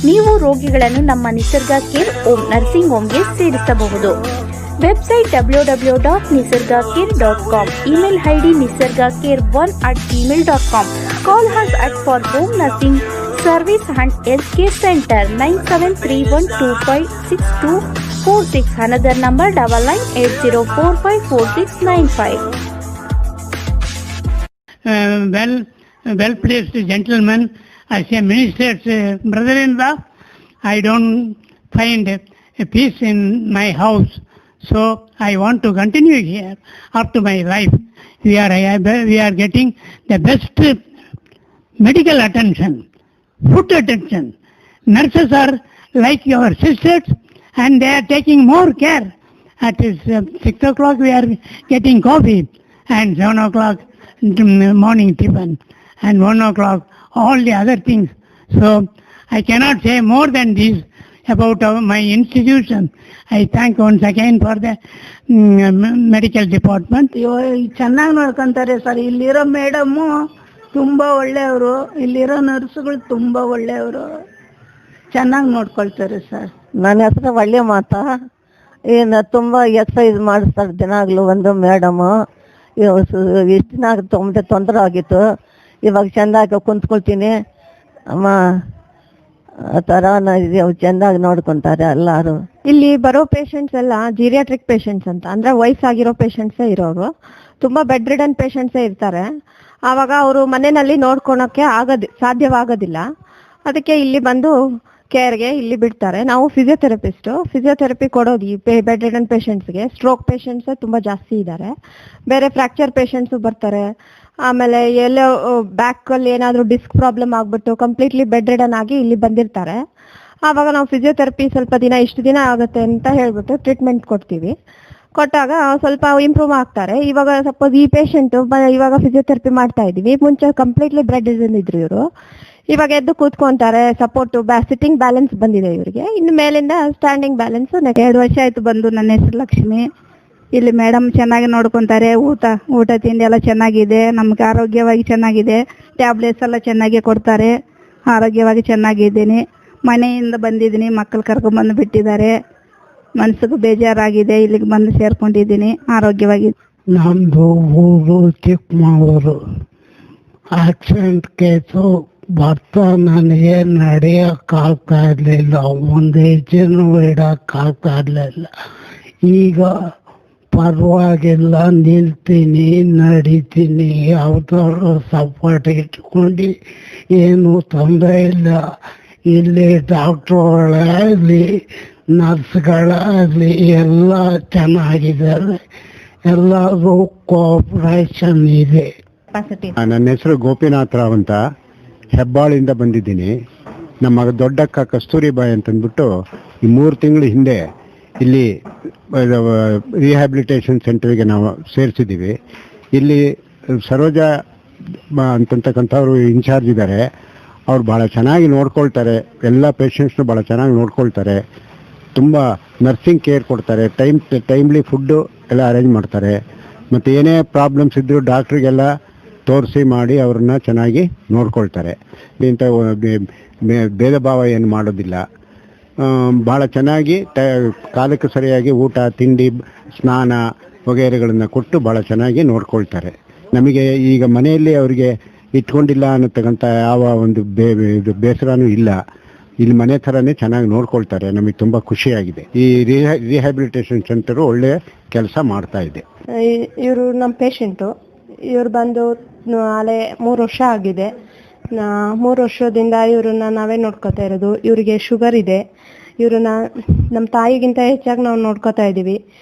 ನೀವು ರೋಗಿಗಳನ್ನು ನಮ್ಮ ನಿಸರ್ಗ ಕೇರ್ ಹೋಮ್ ನರ್ಸಿಂಗ್ ಹೋಮ್ಗೆ ಸೇರಿಸಬಹುದು. Website www.nisargacare.com. Email ID nisargacare1@gmail.com. Call us for home nursing service and healthcare center 9731256246. Another number 9980454695. Well placed gentleman, as a minister's brother-in-law, I don't find a peace in my house. So I want to continue here up to my life. We are getting the best medical attention, food attention. Nurses are like your sisters and they are taking more care. At 6 o'clock we are getting coffee and 7 o'clock morning tiffin and 1 o'clock all the other things. So I cannot say more than this about my institution. I thank once again for the medical department. ಚೆನ್ನಾಗಿ ನೋಡ್ಕೊಂತಾರೆ sir. ಇಲ್ಲಿರೋ madam ತುಂಬಾ ಒಳ್ಳೆಯವರು, ಇಲ್ಲಿರೋ ನರ್ಸುಗಳು ತುಂಬಾ ಒಳ್ಳೆಯವರು, ಚೆನ್ನಾಗಿ ನೋಡ್ಕೊಳ್ತಾರೆ sir. ನನ್ನ ಹೆಸರು ಒಳ್ಳೆ ಮಾತಾ. ಏನು ತುಂಬಾ ಎಕ್ಸಸೈಸ್ ಮಾಡಿಸ್ತಾರೆ ದಿನಾಗ್ಲೂ ಒಂದು ಮೇಡಮು. ಇಷ್ಟು ದಿನ ತುಂಬ ತೊಂದರೆ ಆಗಿತ್ತು, ಇವಾಗ ಚೆಂದಾಗಿ ಕುಂತ್ಕೊಳ್ತೀನಿ ಅಮ್ಮ ಆ ಥರ ಚೆಂದಾಗಿ ನೋಡ್ಕೊಂತಾರೆ ಎಲ್ಲರೂ. ಇಲ್ಲಿ ಬರೋ ಪೇಷಂಟ್ಸ್ ಎಲ್ಲ ಜೀರಿಯಾಟ್ರಿಕ್ ಪೇಷಂಟ್ಸ್ ಅಂತ, ಅಂದ್ರೆ ವಯಸ್ಸಾಗಿರೋ ಪೇಷಂಟ್ಸೇ ಇರೋರು. ತುಂಬಾ ಬೆಡ್ ರಿಡನ್ ಪೇಷಂಟ್ಸೇ ಇರ್ತಾರೆ. ಆವಾಗ ಅವರು ಮನೆಯಲ್ಲಿ ನೋಡ್ಕೊಳಕ್ಕೆ ಸಾಧ್ಯವಾಗೋದಿಲ್ಲ. ಅದಕ್ಕೆ ಇಲ್ಲಿ ಬಂದು ಕೇರ್ಗೆ ಇಲ್ಲಿ ಬಿಡ್ತಾರೆ. ನಾವು ಫಿಸಿಯೋಥೆರಪಿ ಕೊಡೋದು ಈ ಬೆಡ್ ರಿಡನ್ ಪೇಷಂಟ್ಸ್ಗೆ. ಸ್ಟ್ರೋಕ್ ಪೇಷಂಟ್ಸ್ ತುಂಬಾ ಜಾಸ್ತಿ ಇದ್ದಾರೆ. ಬೇರೆ ಫ್ರಾಕ್ಚರ್ ಪೇಷಂಟ್ಸ್ ಬರ್ತಾರೆ. ಆಮೇಲೆ ಎಲ್ಲೋ ಬ್ಯಾಕ್ ಅಲ್ಲಿ ಏನಾದ್ರು ಡಿಸ್ಕ್ ಪ್ರಾಬ್ಲಮ್ ಆಗ್ಬಿಟ್ಟು ಕಂಪ್ಲೀಟ್ಲಿ ಬೆಡ್ ರಿಡನ್ ಆಗಿ ಇಲ್ಲಿ ಬಂದಿರ್ತಾರೆ. ಆವಾಗ ನಾವು ಫಿಸಿಯೋಥೆರಪಿ ಸ್ವಲ್ಪ ದಿನ ಇಷ್ಟು ದಿನ ಆಗುತ್ತೆ ಅಂತ ಹೇಳ್ಬಿಟ್ಟು ಟ್ರೀಟ್ಮೆಂಟ್ ಕೊಡ್ತೀವಿ. ಕೊಟ್ಟಾಗ ಸ್ವಲ್ಪ ಇಂಪ್ರೂವ್ ಆಗ್ತಾರೆ. ಇವಾಗ ಸಪೋಸ್ ಈ ಪೇಷಂಟ್ ಇವಾಗ ಫಿಸಿಯೋಥೆರಪಿ ಮಾಡ್ತಾ ಇದೀವಿ. ಮುಂಚೆ ಕಂಪ್ಲೀಟ್ಲಿ ಬೆಡ್ ರಿಡನ್ ಇದ್ರು ಇವರು. ಇವಾಗ ಎದ್ದು ಕೂತ್ಕೊಂತಾರೆ. ಸಪೋರ್ಟ್ ಸಿಟ್ಟಿಂಗ್ ಬ್ಯಾಲೆನ್ಸ್ ಬಂದಿದೆ ಇವರಿಗೆ. ಇನ್ನು ಮೇಲಿಂದ ಸ್ಟ್ಯಾಂಡಿಂಗ್ ಬ್ಯಾಲೆನ್ಸ್. 2 ವರ್ಷ ಆಯ್ತು ಬಂದು. ನನ್ನ ಹೆಸರು ಲಕ್ಷ್ಮಿ. ಇಲ್ಲಿ ಮೇಡಮ್ ಚೆನ್ನಾಗಿ ನೋಡ್ಕೊಂತಾರೆ. ಊಟ ತಿಂಡಿ ಎಲ್ಲ ಚೆನ್ನಾಗಿದೆ. ನಮ್ಗೆ ಆರೋಗ್ಯವಾಗಿ ಚೆನ್ನಾಗಿದೆ. ಟ್ಯಾಬ್ಲೆಟ್ಸ್ ಎಲ್ಲ ಚೆನ್ನಾಗಿ ಕೊಡ್ತಾರೆ. ಆರೋಗ್ಯವಾಗಿ ಚೆನ್ನಾಗಿದ್ದೀನಿ. ಮನೆಯಿಂದ ಬಂದಿದ್ದೀನಿ, ಮಕ್ಕಳು ಕರ್ಕೊಂಡ್ಬಂದು ಬಿಟ್ಟಿದ್ದಾರೆ. ಮನಸ್ಸಿಗೂ ಬೇಜಾರಾಗಿದೆ. ಇಲ್ಲಿಗೆ ಬಂದು ಸೇರ್ಕೊಂಡಿದ್ದೀನಿ. ಆರೋಗ್ಯವಾಗಿ. ನಮ್ಮದು ಊರು ಚಿಕ್ಕಮಗಳೂರು. ಆಕ್ಸಿಡೆಂಟ್ ಕೇಸು ಬರ್ತಾ ನನಗೆ ನಡೆಯೋಕ್ಕಾಗ್ತಾ ಇರಲಿಲ್ಲ. ಒಂದು ಹೆಜ್ಜೆನೂ ಇಡೋಕ್ಕಾಗ್ತಾ ಇರಲಿಲ್ಲ. ಈಗ ಪರವಾಗಿಲ್ಲ, ನಿಲ್ತೀನಿ, ನಡೀತೀನಿ. ಯಾವುದಾದ್ರು ಸಪೋರ್ಟ್ ಇಟ್ಕೊಂಡು ಏನೂ ತೊಂದರೆ ಇಲ್ಲ. ಇಲ್ಲಿ ಡಾಕ್ಟ್ರುಗಳಾಗಲಿ ನರ್ಸ್ಗಳಾಗಲಿ ಎಲ್ಲ ಚೆನ್ನಾಗಿದ್ದಾರೆ. ಎಲ್ಲರೂ ಕೋಆಪರೇಷನ್ ಇದೆ. ನನ್ನ ಹೆಸರು ಗೋಪಿನಾಥ್ ರಾವ್ ಅಂತ, ಹೆಬ್ಬಾಳಿಂದ ಬಂದಿದ್ದೀನಿ. ನಮ್ಮ ದೊಡ್ಡಕ್ಕ ಕಸ್ತೂರಿಬಾಯಿ ಅಂತಂದ್ಬಿಟ್ಟು ಈ 3 ತಿಂಗಳ ಹಿಂದೆ ಇಲ್ಲಿ ರಿಹ್ಯಾಬಿಲಿಟೇಷನ್ ಸೆಂಟರ್ಗೆ ನಾವು ಸೇರಿಸಿದ್ದೀವಿ. ಇಲ್ಲಿ ಸರೋಜ ಅಂತಕ್ಕಂಥವ್ರು ಇನ್ಚಾರ್ಜ್ ಇದ್ದಾರೆ. ಅವ್ರು ಭಾಳ ಚೆನ್ನಾಗಿ ನೋಡ್ಕೊಳ್ತಾರೆ. ಎಲ್ಲ ಪೇಷಂಟ್ಸ್ನು ಭಾಳ ಚೆನ್ನಾಗಿ ನೋಡ್ಕೊಳ್ತಾರೆ. ತುಂಬ ನರ್ಸಿಂಗ್ ಕೇರ್ ಕೊಡ್ತಾರೆ. ಟೈಮ್ಲಿ ಫುಡ್ಡು ಎಲ್ಲ ಅರೇಂಜ್ ಮಾಡ್ತಾರೆ. ಮತ್ತು ಏನೇ ಪ್ರಾಬ್ಲಮ್ಸ್ ಇದ್ದರೂ ಡಾಕ್ಟ್ರಿಗೆಲ್ಲ ತೋರಿಸಿ ಮಾಡಿ ಅವ್ರನ್ನ ಚೆನ್ನಾಗಿ ನೋಡ್ಕೊಳ್ತಾರೆ. ಇಂಥ ಭೇದ ಭಾವ ಏನು ಮಾಡೋದಿಲ್ಲ. ಭಾಳ ಚೆನ್ನಾಗಿ ಕಾಲಕ್ಕೆ ಸರಿಯಾಗಿ ಊಟ ತಿಂಡಿ ಸ್ನಾನ ವಗೈರೆಗಳನ್ನು ಕೊಟ್ಟು ಭಾಳ ಚೆನ್ನಾಗಿ ನೋಡ್ಕೊಳ್ತಾರೆ. ನಮಗೆ ಈಗ ಮನೆಯಲ್ಲಿ ಅವರಿಗೆ ಇಟ್ಕೊಂಡಿಲ್ಲ ಅನ್ನತಕ್ಕಂಥ ಯಾವ ಒಂದು ಬೇಸರನೂ ಇಲ್ಲ. ಇಲ್ಲಿ ಮನೆ ಥರನೇ ಚೆನ್ನಾಗಿ ನೋಡ್ಕೊಳ್ತಾರೆ. ನಮಗೆ ತುಂಬ ಖುಷಿಯಾಗಿದೆ. ಈ ರಿಹ್ಯಾಬಿಲಿಟೇಷನ್ ಸೆಂಟರು ಒಳ್ಳೆಯ ಕೆಲಸ ಮಾಡ್ತಾ ಇದೆ. ಇವರು ನಮ್ಮ ಪೇಷಂಟು. ಇವ್ರು ಬಂದು ಅಲ್ಲೇ 3 ವರ್ಷ ಆಗಿದೆ. 3 ವರ್ಷದಿಂದ ಇವ್ರನ್ನ ನಾವೇ ನೋಡ್ಕೊತಾ ಇರೋದು. ಇವರಿಗೆ ಶುಗರ್ ಇದೆ. ಇವ್ರನ್ನ ನಮ್ಮ ತಾಯಿಗಿಂತ ಹೆಚ್ಚಾಗಿ ನಾವು ನೋಡ್ಕೊತಾ ಇದ್ದೀವಿ.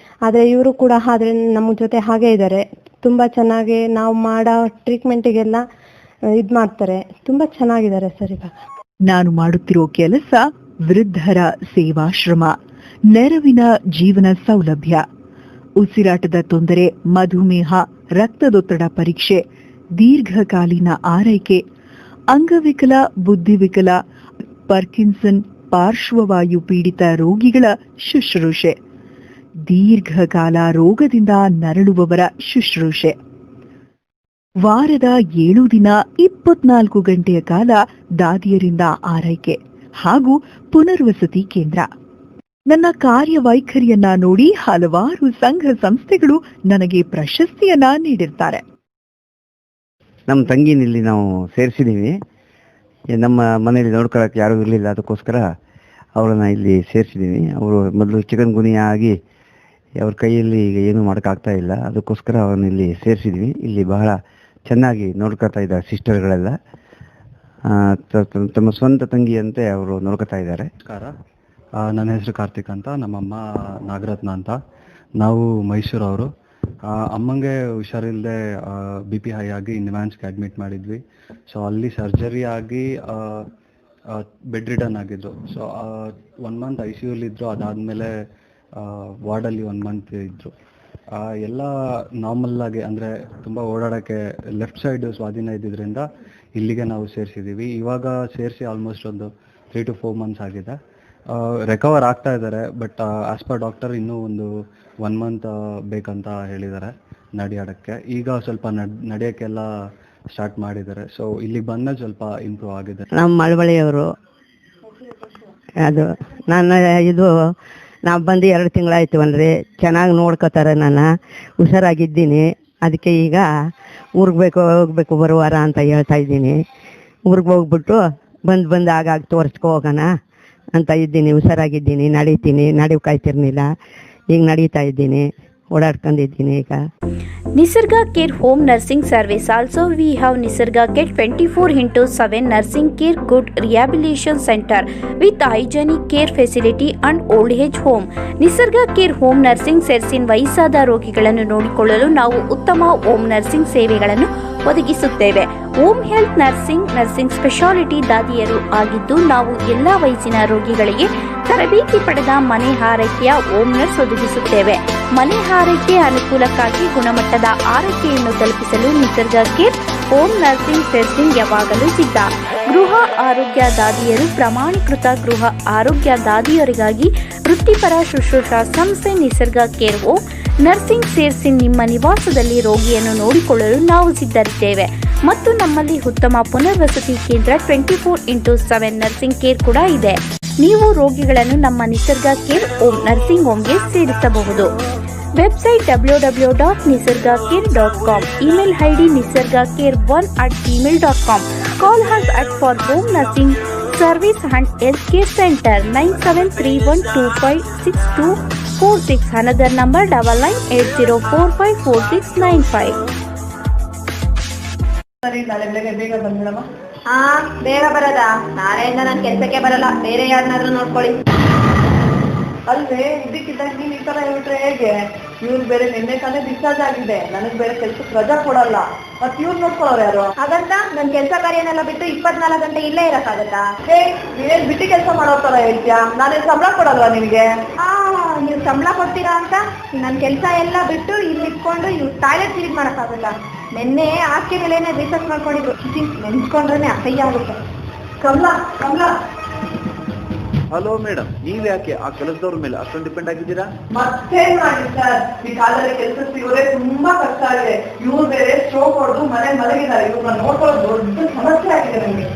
ಆದರೆ ಇವರು ಕೂಡ ಆದ್ರೆ ನಮ್ಮ ಜೊತೆ ಹಾಗೆ ಇದ್ದಾರೆ. ತುಂಬ ಚೆನ್ನಾಗಿ ನಾವು ಮಾಡೋ ಟ್ರೀಟ್ಮೆಂಟಿಗೆಲ್ಲ ಇದು ಮಾಡ್ತಾರೆ. ತುಂಬ ಚೆನ್ನಾಗಿದ್ದಾರೆ ಸರ್. ಇವಾಗ ನಾನು ಮಾಡುತ್ತಿರೋ ಕೆಲಸ ವೃದ್ಧರ ಸೇವಾಶ್ರಮ, ನೆರವಿನ ಜೀವನ ಸೌಲಭ್ಯ, ಉಸಿರಾಟದ ತೊಂದರೆ, ಮಧುಮೇಹ, ರಕ್ತದೊತ್ತಡ ಪರೀಕ್ಷೆ, ದೀರ್ಘಕಾಲೀನ ಆರೈಕೆ, ಅಂಗವಿಕಲ, ಬುದ್ಧಿವಿಕಲ, ಪಾರ್ಕಿನ್ಸನ್, ಪಾರ್ಶ್ವವಾಯು ಪೀಡಿತ ರೋಗಿಗಳ ಶುಶ್ರೂಷೆ, ದೀರ್ಘಕಾಲ ರೋಗದಿಂದ ನರಳುವವರ ಶುಶ್ರೂಷೆ. ವಾರದ 7 ದಿನ 24 ಗಂಟೆಯ ಕಾಲ ದಾದಿಯರಿಂದ ಆರೈಕೆ ಹಾಗೂ ಪುನರ್ವಸತಿ ಕೇಂದ್ರ. ನನ್ನ ಕಾರ್ಯವೈಖರಿಯನ್ನ ನೋಡಿ ಹಲವಾರು ಸಂಘ ಸಂಸ್ಥೆಗಳು ನನಗೆ ಪ್ರಶಸ್ತಿಯನ್ನ ನೀಡಿರ್ತಾರೆ. ನಮ್ಮ ತಂಗಿನಲ್ಲಿ ನಾವು ಸೇರಿಸಿದ್ದೀವಿ. ನಮ್ಮ ಮನೆಯಲ್ಲಿ ನೋಡ್ಕೊಳ್ಳೋಕೆ ಯಾರೂ ಇರಲಿಲ್ಲ, ಅದಕ್ಕೋಸ್ಕರ ಅವರನ್ನ ಇಲ್ಲಿ ಸೇರಿಸಿದ್ದೀವಿ. ಅವರು ಮೊದಲು ಚಿಕನ್ ಗುನಿಯಾ ಆಗಿ ಅವ್ರ ಕೈಯಲ್ಲಿ ಈಗ ಏನೂ ಮಾಡೋಕ್ಕಾಗ್ತಾ ಇಲ್ಲ, ಅದಕ್ಕೋಸ್ಕರ ಅವ್ರನ್ನ ಇಲ್ಲಿ ಸೇರಿಸಿದ್ವಿ. ಇಲ್ಲಿ ಬಹಳ ಚೆನ್ನಾಗಿ ನೋಡ್ಕೊತಾ ಇದ್ದಾರೆ ಸಿಸ್ಟರ್ಗಳೆಲ್ಲ. ತಮ್ಮ ಸ್ವಂತ ತಂಗಿಯಂತೆ ಅವರು ನೋಡ್ಕೊತಾ ಇದ್ದಾರೆ. ನಮಸ್ಕಾರ, ನನ್ನ ಹೆಸರು ಕಾರ್ತಿಕ್ ಅಂತ, ನಮ್ಮಮ್ಮ ನಾಗರತ್ನ ಅಂತ. ನಾವು ಮೈಸೂರವರು. ಅಮ್ಮಂಗೆ ಹುಷಾರಿಲ್ಲದೆ BP ಹೈ ಆಗಿ ನಿಮ್ಯಾನ್ಸ್ಗೆ ಅಡ್ಮಿಟ್ ಮಾಡಿದ್ವಿ. ಸೊ ಅಲ್ಲಿ ಸರ್ಜರಿ ಆಗಿ ಬೆಡ್ ರಿಡನ್ ಆಗಿದ್ರು. ಸೊ 1 ಮಂತ್ ICUಲಿದ್ದರು. ಅದಾದಮೇಲೆ ವಾರ್ಡಲ್ಲಿ 1 ಮಂತ್ ಇದ್ದರು. ಎಲ್ಲ ನಾರ್ಮಲ್ ಆಗಿ ಅಂದರೆ ತುಂಬ ಓಡಾಡೋಕ್ಕೆ ಲೆಫ್ಟ್ ಸೈಡ್ ಸ್ವಾಧೀನ ಇದ್ದಿದ್ದರಿಂದ ಇಲ್ಲಿಗೆ ನಾವು ಸೇರಿಸಿದ್ದೀವಿ. ಇವಾಗ ಸೇರಿಸಿ ಆಲ್ಮೋಸ್ಟ್ ಒಂದು 3 to 4 ಮಂತ್ಸ್ ಆಗಿದೆ. ರಿಕವರ್ ಆಗ್ತಾ ಇದ್ದಾರೆ. ಬಟ್ ಆಸ್ ಪರ್ ಡಾಕ್ಟರ್ ಇನ್ನೂ ಒಂದು 1 ಮಂತ್ ಬೇಕಂತ ಹೇಳಿದ್ದಾರೆ ನಡೆಯೋಕ್ಕೆ. ಈಗ ಸ್ವಲ್ಪ ನಡೆಯೋಕ್ಕೆಲ್ಲ ಸ್ಟಾರ್ಟ್ ಮಾಡಿದ್ದಾರೆ. ಸೊ ಇಲ್ಲಿಗೆ ಬಂದಮೇಲೆ ಸ್ವಲ್ಪ ಇಂಪ್ರೂವ್ ಆಗಿದೆ. ನಮ್ಮ ಮಳವಳ್ಳಿಯವರು. ಅದು ನಾವು ಬಂದು 2 ತಿಂಗಳಾಯ್ತು ಅಂದರೆ ಚೆನ್ನಾಗಿ ನೋಡ್ಕೋತಾರೆ. ನಾನು ಹುಷಾರಾಗಿದ್ದೀನಿ. ಅದಕ್ಕೆ ಈಗ ಊರಿಗೆ ಹೋಗ್ಬೇಕು ಬರುವಾರ ಅಂತ ಹೇಳ್ತಾ ಇದ್ದೀನಿ. ಊರಿಗೆ ಹೋಗ್ಬಿಟ್ಟು ಬಂದು ಆಗಾಗ ತೋರಿಸ್ಕೊ ಹೋಗೋಣ ಅಂತ ಇದ್ದೀನಿ. ಹುಷಾರಾಗಿದ್ದೀನಿ, ನಡಿಯೋಕ್ಕಾಯ್ತಿರ್ಲಿಲ್ಲ, ಈಗ ನಡೀತಾ ಇದ್ದೀನಿ, ಓಡಾಡ್ಕೊಂಡಿದ್ದೀನಿ ಈಗ. Nisarga Care Home Nursing Service. Also we have Nisarga Care 24/7 Nursing Care Good Rehabilitation Center with hygienic care facility and old age home. Nisarga Care Home Nursing ಸೇರಿಸಿನ ವಯಸ್ಸಾದ ರೋಗಿಗಳನ್ನು ನೋಡಿಕೊಳ್ಳಲು ನಾವು ಉತ್ತಮ ಹೋಮ್ ನರ್ಸಿಂಗ್ ಸೇವೆಗಳನ್ನು ಒದಗಿಸುತ್ತೇವೆ. ಹೋಮ್ ಹೆಲ್ತ್ ನರ್ಸಿಂಗ್ ಸ್ಪೆಷಾಲಿಟಿ ದಾದಿಯರು ಆಗಿದ್ದು ನಾವು ಎಲ್ಲ ವಯಸ್ಸಿನ ರೋಗಿಗಳಿಗೆ ತರಬೇತಿ ಪಡೆದ ಮನೆ ಆರೈಕೆಯ ಹೋಮ್ ನರ್ಸ್ ಒದಗಿಸುತ್ತೇವೆ. ಮನೆ ಆರೈಕೆ ಅನುಕೂಲಕ್ಕಾಗಿ ಗುಣಮಟ್ಟದ ಆರೈಕೆಯನ್ನು ತಲುಪಿಸಲು ನಿಸರ್ಗ ಕೇರ್ ಹೋಮ್ ನರ್ಸಿಂಗ್ ಸರ್ವಿಸ್ ಯಾವಾಗಲೂ ಸಿದ್ಧ. ಗೃಹ ಆರೋಗ್ಯ ದಾದಿಯರು ಪ್ರಮಾಣೀಕೃತ ಗೃಹ ಆರೋಗ್ಯ ದಾದಿಯರಿಗಾಗಿ ವೃತ್ತಿಪರ ಶುಶ್ರೂಷಾ ಸಂಸ್ಥೆ ನಿಸರ್ಗ ಕೇರ್ ಹೋಮ್ ನರ್ಸಿಂಗ್ ಸೇರಿಸಿ ನಿಮ್ಮ ನಿವಾಸದಲ್ಲಿ ರೋಗಿಯನ್ನು ನೋಡಿಕೊಳ್ಳಲು ನಾವು ಸಿದ್ಧರಿದ್ದೇವೆ ಮತ್ತು ನಮ್ಮಲ್ಲಿ ಉತ್ತಮ ಪುನರ್ವಸತಿ ಕೇಂದ್ರ 24/7 ನರ್ಸಿಂಗ್ ಕೇರ್ ಕೂಡ ಇದೆ. ನೀವು ರೋಗಿಗಳನ್ನು ನಮ್ಮ ನಿಸರ್ಗ ಕೇರ್ ಹೋಮ್ ನರ್ಸಿಂಗ್ ಹೋಮ್ಗೆ ಸೇರಿಸಬಹುದು. Website www.nisargacare.com. Email ID nisargacare1@gmail.com. Call us for home nursing service and healthcare center 9731256246. Another number 9980454695. ಸರಿ, ನಾಳೆ ಬೆಳಗ್ಗೆ ಬೇಗ ಬಂದ್ಬಿಡಮ್ಮ. ಬೇಗ ಬರೋದ? ನಾಳೆಯಿಂದ ನಾನು ಕೆಲ್ಸಕ್ಕೆ ಬರಲ್ಲ, ಬೇರೆ ಯಾರನ್ನಾದ್ರೂ ನೋಡ್ಕೊಳ್ಳಿ. ಅಲ್ವೇ, ಇದಕ್ಕಿದ್ದಾಗ ನೀನ್ ಈ ತರ ಹೇಳ್ಬಿಟ್ರೆ ಹೇಗೆ? ಇವ್ರು ಬೇರೆ ನಿನ್ನೆ ತಾನೇ ಡಿಸ್ಚಾರ್ಜ್ ಆಗಿದೆ, ನನಗ್ ಬೇರೆ ಕೆಲ್ಸಕ್ಕೆ ರಜಾ ಕೊಡಲ್ಲ, ಮತ್ ಇವ್ರು ನೋಡ್ಕೊಳ್ಳೋರು ಯಾರು? ಹಾಗಂತ ನನ್ ಕೆಲ್ಸ ಕಾರ್ಯನೆಲ್ಲ ಬಿಟ್ಟು 24 ಗಂಟೆ ಇಲ್ಲೇ ಇರಕ್ಕಾಗತ್ತಾ? ನೀವೇನ್ ಬಿಟ್ಟು ಕೆಲಸ ಮಾಡೋ ತರ ಹೇಳ್ತೀಯಾ? ನಾನೇನ್ ಸಂಬಳ ಕೊಡಲ್ವಾ ನಿನ್ಗೆ? ನೀವು ಸಂಬಳ ಕೊಡ್ತೀರಾ ಅಂತ ನನ್ ಕೆಲ್ಸ ಎಲ್ಲ ಬಿಟ್ಟು ಇಲ್ಲಿ ಇಟ್ಕೊಂಡು ಇವ್ ಟಾಯ್ಲೆಟ್ ಕ್ಲೀನ್ ಮಾಡಕ್ಕಾಗತ್ತಾ? ನಿನ್ನೆ ಆಕೆ ಮೇಲೆನೆ ರಿಸರ್ಚ್ ಮಾಡ್ಕೊಂಡಿದ್ರು, ನೆನ್ಸ್ಕೊಂಡ್ರೆ ಅಸಹ್ಯ ಆಗುತ್ತೆ. ಕಮಲಾ, ಹಲೋ ಮೇಡಮ್, ನೀವ್ ಯಾಕೆ ಆ ಕೆಲಸದವ್ರ ಮೇಲೆ ಅಷ್ಟೊಂದು ಡಿಪೆಂಡ್ ಆಗಿದ್ದೀರಾ? ಮತ್ತೇನ್ ಮಾಡಿ ಸರ್, ಈ ಕಾಲದಲ್ಲಿ ಕೆಲಸ ಸಿಗೋದೇ ತುಂಬಾ ಕಷ್ಟ ಆಗಿದೆ. ಇವ್ರು ಬೇರೆ ಸ್ಟ್ರೋಕ್ ಹೊಡೆದು ಮನೆ ಮಲಗಿದ್ದಾರೆ. ಇವ್ರನ್ನ ನೋಡ್ಕೊಳ್ಳೋದು ದೊಡ್ಡ ಸಮಸ್ಯೆ ಆಗಿದೆ ನಮಗೆ.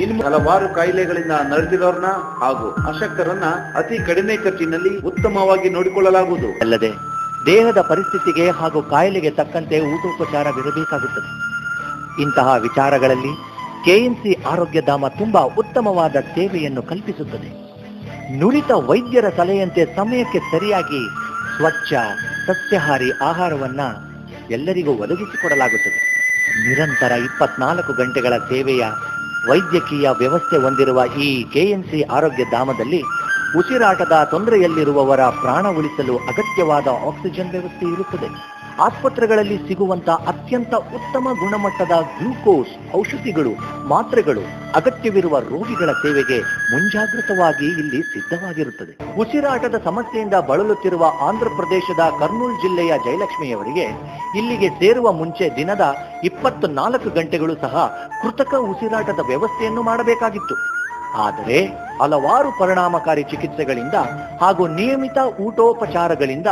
ಇನ್ನು ಹಲವಾರು ಕಾಯಿಲೆಗಳಿಂದ ನರಳಿರೋರ್ನ ಹಾಗೂ ಅಶಕ್ತರನ್ನ ಅತಿ ಕಡಿಮೆ ಖರ್ಚಿನಲ್ಲಿ ಉತ್ತಮವಾಗಿ ನೋಡಿಕೊಳ್ಳಲಾಗುವುದು. ಅಲ್ಲದೆ ದೇಹದ ಪರಿಸ್ಥಿತಿಗೆ ಹಾಗೂ ಕಾಯಿಲೆಗೆ ತಕ್ಕಂತೆ ಊಟೋಪಚಾರವಿರಬೇಕಾಗುತ್ತದೆ. ಇಂತಹ ವಿಚಾರಗಳಲ್ಲಿ KNC ಆರೋಗ್ಯಧಾಮ ತುಂಬಾ ಉತ್ತಮವಾದ ಸೇವೆಯನ್ನು ಕಲ್ಪಿಸುತ್ತದೆ. ನುರಿತ ವೈದ್ಯರ ಸಲಹೆಯಂತೆ ಸಮಯಕ್ಕೆ ಸರಿಯಾಗಿ ಸ್ವಚ್ಛ ಸಸ್ಯಾಹಾರಿ ಆಹಾರವನ್ನ ಎಲ್ಲರಿಗೂ ಒದಗಿಸಿಕೊಡಲಾಗುತ್ತದೆ. ನಿರಂತರ 24 ಗಂಟೆಗಳ ಸೇವೆಯ ವೈದ್ಯಕೀಯ ವ್ಯವಸ್ಥೆ ಹೊಂದಿರುವ ಈ KNC ಆರೋಗ್ಯಧಾಮದಲ್ಲಿ ಉಸಿರಾಟದ ತೊಂದರೆಯಲ್ಲಿರುವವರ ಪ್ರಾಣ ಉಳಿಸಲು ಅಗತ್ಯವಾದ ಆಕ್ಸಿಜನ್ ವ್ಯವಸ್ಥೆ ಇರುತ್ತದೆ. ಆಸ್ಪತ್ರೆಗಳಲ್ಲಿ ಸಿಗುವಂತ ಅತ್ಯಂತ ಉತ್ತಮ ಗುಣಮಟ್ಟದ ಗ್ಲೂಕೋಸ್ ಔಷಧಿಗಳು, ಮಾತ್ರೆಗಳು ಅಗತ್ಯವಿರುವ ರೋಗಿಗಳ ಸೇವೆಗೆ ಮುಂಜಾಗೃತವಾಗಿ ಇಲ್ಲಿ ಸಿದ್ಧವಾಗಿರುತ್ತದೆ. ಉಸಿರಾಟದ ಸಮಸ್ಯೆಯಿಂದ ಬಳಲುತ್ತಿರುವ ಆಂಧ್ರ ಪ್ರದೇಶದ ಕರ್ನೂಲ್ ಜಿಲ್ಲೆಯ ಜಯಲಕ್ಷ್ಮಿಯವರಿಗೆ ಇಲ್ಲಿಗೆ ಸೇರುವ ಮುಂಚೆ ದಿನದ 24 ಗಂಟೆಗಳು ಸಹ ಕೃತಕ ಉಸಿರಾಟದ ವ್ಯವಸ್ಥೆಯನ್ನು ಮಾಡಬೇಕಾಗಿತ್ತು. ಆದರೆ ಹಲವಾರು ಪರಿಣಾಮಕಾರಿ ಚಿಕಿತ್ಸೆಗಳಿಂದ ಹಾಗೂ ನಿಯಮಿತ ಊಟೋಪಚಾರಗಳಿಂದ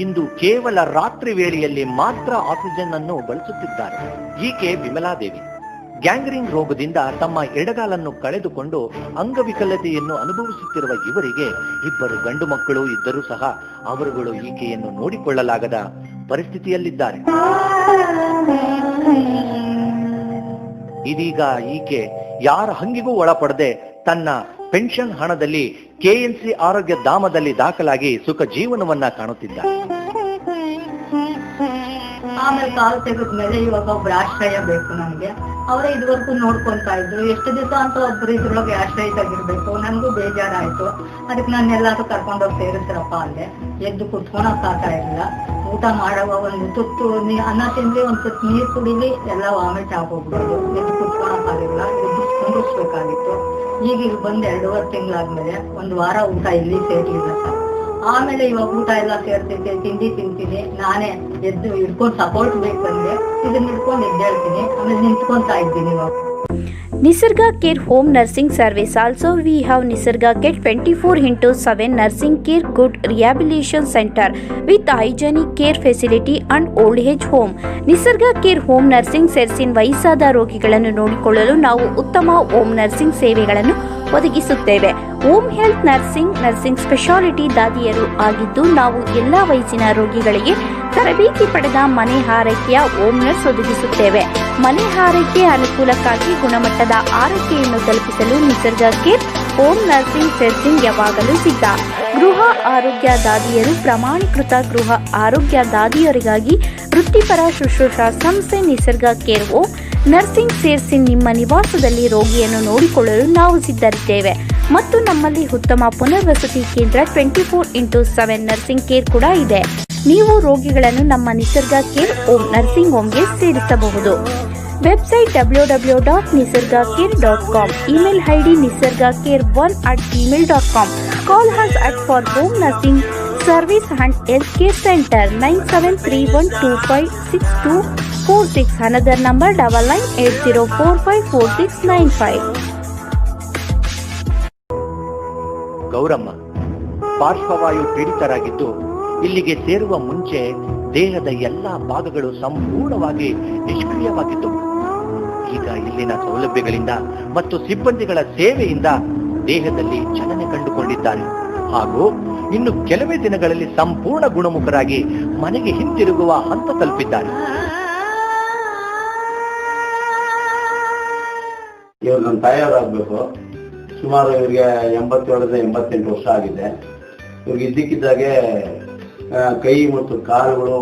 ಇಂದು ಕೇವಲ ರಾತ್ರಿ ವೇಳೆಯಲ್ಲಿ ಮಾತ್ರ ಆಕ್ಸಿಜನ್ ಅನ್ನು ಬಳಸುತ್ತಿದ್ದಾರೆ. ಈಕೆ ವಿಮಲಾದೇವಿ ಗ್ಯಾಂಗ್ರೀನ್ ರೋಗದಿಂದ ತಮ್ಮ ಎಡಗಾಲನ್ನು ಕಳೆದುಕೊಂಡು ಅಂಗವಿಕಲತೆಯನ್ನು ಅನುಭವಿಸುತ್ತಿರುವ ಇವರಿಗೆ ಇಬ್ಬರು ಗಂಡು ಮಕ್ಕಳು ಇದ್ದರೂ ಸಹ ಅವರುಗಳು ಈಕೆಯನ್ನು ನೋಡಿಕೊಳ್ಳಲಾಗದ ಪರಿಸ್ಥಿತಿಯಲ್ಲಿದ್ದಾರೆ. ಇದೀಗ ಈಕೆ ಯಾರ ಹಂಗಿಗೂ ಒಳಪಡದೆ ತನ್ನ ಪೆನ್ಷನ್ ಹಣದಲ್ಲಿ ಕೆಎನ್ಸಿ ಆರೋಗ್ಯ ಧಾಮದಲ್ಲಿ ದಾಖಲಾಗಿ ಸುಖ ಜೀವನವನ್ನ ಕಾಣುತ್ತಿದ್ದಾರೆ. ಆಮೇಲೆ ಕಾಲು ತೆಗೆದ್ಮೇಲೆ ಇವಾಗ ಒಬ್ರು ಆಶ್ರಯ ಬೇಕು ನನಗೆ. ಅವರೇ ಇದುವರೆಗೂ ನೋಡ್ಕೊಂತಾ ಇದ್ರು. ಎಷ್ಟು ದಿವಸ ಅಂತ ಒಬ್ರು ಇದ್ರೊಳಗೆ ಆಶ್ರಯಿತಾಗಿರ್ಬೇಕು. ನನಗೂ ಬೇಜಾರಾಯ್ತು. ಅದಕ್ಕೆ ನಾನು ಎಲ್ಲಾದ್ರೂ ಕರ್ಕೊಂಡೋಗಿ ಸೇರಿಸ್ರಪ್ಪ ಅಲ್ಲೇ. ಎದ್ದು ಕುತ್ಕೊಳಕ್ ಆಗ್ತಾ ಇರಲಿಲ್ಲ. ಊಟ ಮಾಡುವ ಒಂದು ತುತ್ತು ಅನ್ನ ತಿಂದ್ರೆ ಒಂದು ತುತ್ತು ನೀರು ಕುಡಿಲಿ ಎಲ್ಲ ವಾಮಿಟ್ ಆಗೋಗ್ಬೋದು. ಎದ್ದು ಕುತ್ಕೊಳಕ್ ಆಗಿಲ್ಲ. ಎದ್ದು ಕುಂದಿಸ್ಬೇಕಾಗಿತ್ತು. ಈಗ ಇಲ್ಲಿ ಬಂದು 2.5 ತಿಂಗಳಾದ್ಮೇಲೆ 1 ವಾರ ಊಟ ಇಲ್ಲಿ ಸೇರ್ಲಿಲ್ಲ ಸರ್. ಆಮೇಲೆ ಇವಾಗ ಊಟ ಎಲ್ಲ ಸೇರ್ತಿದ್ದೆ, ತಿಂಡಿ ತಿಂತೀನಿ. ನಾನೇ ಎದ್ದು ಹಿಡ್ಕೊಂಡು ಸಪೋರ್ಟ್ ಬೇಕಂದ್ರೆ ಇದನ್ನ ಹಿಡ್ಕೊಂಡು ಎದ್ದೇಳ್ತೀನಿ. ಆಮೇಲೆ ನಿಂತ್ಕೊಂತಾ ಇದ್ದೀನಿ ಇವಾಗ. Nisarga Care Home Nursing Service. Also we have Nisarga Care 24/7 Nursing Care Good Rehabilitation Center with hygienic care facility and old age home. Nisarga Care Home Nursing ಸೇರಿಸಿನ ವಯಸ್ಸಾದ ರೋಗಿಗಳನ್ನು ನೋಡಿಕೊಳ್ಳಲು ನಾವು ಉತ್ತಮ ಹೋಮ್ ನರ್ಸಿಂಗ್ ಸೇವೆಗಳನ್ನು ಒದಗಿಸುತ್ತೇವೆ. ಹೋಮ್ ಹೆಲ್ತ್ ನರ್ಸಿಂಗ್ ಸ್ಪೆಷಾಲಿಟಿ ದಾದಿಯರು ಆಗಿದ್ದು ನಾವು ಎಲ್ಲಾ ವಯಸ್ಸಿನ ರೋಗಿಗಳಿಗೆ ತರಬೇತಿ ಪಡೆದ ಮನೆ ಆರೈಕೆಯ ಹೋಮ್ ನರ್ಸ್ ಒದಗಿಸುತ್ತೇವೆ. ಮನೆ ಆರೈಕೆ ಅನುಕೂಲಕ್ಕಾಗಿ ಗುಣಮಟ್ಟದ ಆರೈಕೆಯನ್ನು ತಲುಪಿಸಲು ನಿಸರ್ಗ ಕೇರ್ ಹೋಮ್ ನರ್ಸಿಂಗ್ ಸರ್ಚಿಂಗ್ ಯಾವಾಗಲೂ ಸಿದ್ಧ. ಗೃಹ ಆರೋಗ್ಯ ದಾದಿಯರು ಪ್ರಮಾಣೀಕೃತ ಗೃಹ ಆರೋಗ್ಯ ದಾದಿಯರಿಗಾಗಿ ವೃತ್ತಿಪರ ಶುಶ್ರೂಷಾ ಸಂಸ್ಥೆ ನಿಸರ್ಗ ಕೇರ್ ಹೋಮ್ ನರ್ಸಿಂಗ್ ಸೇರಿಸಿ ನಿಮ್ಮ ನಿವಾಸದಲ್ಲಿ ರೋಗಿಯನ್ನು ನೋಡಿಕೊಳ್ಳಲು ನಾವು ಸಿದ್ಧರಿದ್ದೇವೆ ಮತ್ತು ನಮ್ಮಲ್ಲಿ ಉತ್ತಮ ಪುನರ್ವಸತಿ ಕೇಂದ್ರ 24/7 ನರ್ಸಿಂಗ್ ಕೇರ್ ಕೂಡ ಇದೆ. ನೀವು ರೋಗಿಗಳನ್ನು ನಮ್ಮ ನಿಸರ್ಗ ಕೇರ್ ಹೋಮ್ ನರ್ಸಿಂಗ್ ಹೋಮ್ಗೆ ಸೇರಿಸಬಹುದು. Website www.nisargacare.com. Email ID nisargacare1@gmail.com. Call us for home nursing service and healthcare center 9731256246. Another number 9980454695. Gowramma ಪಾರ್ಶ್ವವಾಯು ಪೀಡಿತರಾಗಿದ್ದು ಇಲ್ಲಿಗೆ ಸೇರುವ ಮುಂಚೆ ದೇಹದ ಎಲ್ಲಾ ಭಾಗಗಳು ಸಂಪೂರ್ಣವಾಗಿ ನಿಷ್ಕ್ರಿಯವಾಗಿತ್ತು. ಈಗ ಇಲ್ಲಿನ ಸೌಲಭ್ಯಗಳಿಂದ ಮತ್ತು ಸಿಬ್ಬಂದಿಗಳ ಸೇವೆಯಿಂದ ದೇಹದಲ್ಲಿ ಚಲನೆ ಕಂಡುಕೊಂಡಿದ್ದಾರೆ ಹಾಗೂ ಇನ್ನು ಕೆಲವೇ ದಿನಗಳಲ್ಲಿ ಸಂಪೂರ್ಣ ಗುಣಮುಖರಾಗಿ ಮನೆಗೆ ಹಿಂತಿರುಗುವ ಹಂತ ತಲುಪಿದ್ದಾರೆ. ಇವರು ನನ್ನ ತಾಯಿಯವರಾಗಬೇಕು. ಸುಮಾರು ಇವರಿಗೆ 87-88 ವರ್ಷ ಆಗಿದೆ. ಇವ್ರಿಗೆ ಇದ್ದಕ್ಕಿದ್ದಾಗೆ ಕೈ ಮತ್ತು ಕಾಲುಗಳು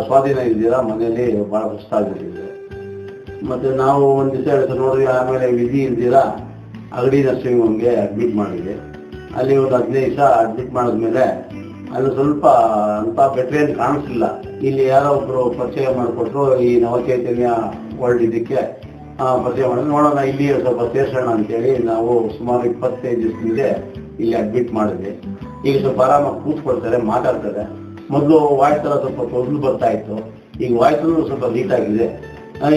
ಸ್ವಾಧೀನ ಇದ್ದೀರಾ ಮನೆಯಲ್ಲಿ ಬಹಳ ಸುಸ್ತಾಗ್ಬಿಟ್ಟಿದೆ. ಮತ್ತೆ ನಾವು ಒಂದು ದಿವಸ ನೋಡಿದ್ವಿ. ಆಮೇಲೆ ವಿಧಿ ಇಲ್ದಿರಾ ಅಗಡಿ ನರ್ಸಿಂಗ್ ಹೋಮ್ಗೆ ಅಡ್ಮಿಟ್ ಮಾಡಿದ್ವಿ. ಅಲ್ಲಿ ಒಂದು 15 ದಿವಸ ಅಡ್ಮಿಟ್ ಮಾಡಿದ್ಮೇಲೆ ಅಲ್ಲಿ ಸ್ವಲ್ಪ ಅಂತ ಬೆಟ್ರೆ ಏನು ಕಾಣಿಸ್ಲಿಲ್ಲ. ಇಲ್ಲಿ ಯಾರೋ ಒಬ್ರು ಪರಿಚಯ ಮಾಡಿಕೊಟ್ರು. ಈ ನವಚೈತನ್ಯ ವರ್ಲ್ಡ್ ಇದಕ್ಕೆ ಪರಿಚಯ ಮಾಡಿದ್ರು. ನೋಡೋಣ ಇಲ್ಲಿ ಸ್ವಲ್ಪ ಸೇರ್ಸೋಣ ಅಂತೇಳಿ ನಾವು ಸುಮಾರು 25 ದಿವಸದಿಂದ ಇಲ್ಲಿ ಅಡ್ಮಿಟ್ ಮಾಡಿದ್ವಿ. ಈಗ ಸ್ವಲ್ಪ ಆರಾಮಾಗಿ ಕೂತ್ಕೊಳ್ತಾರೆ, ಮಾತಾಡ್ತಾರೆ. ಮೊದಲು ವಾಯ್ಸ್ ಎಲ್ಲ ಸ್ವಲ್ಪ ತೊಂದರೆ ಬರ್ತಾ ಇತ್ತು. ಈಗ ವಾಯ್ಸ್ ಸ್ವಲ್ಪ ನೀಟಾಗಿದೆ.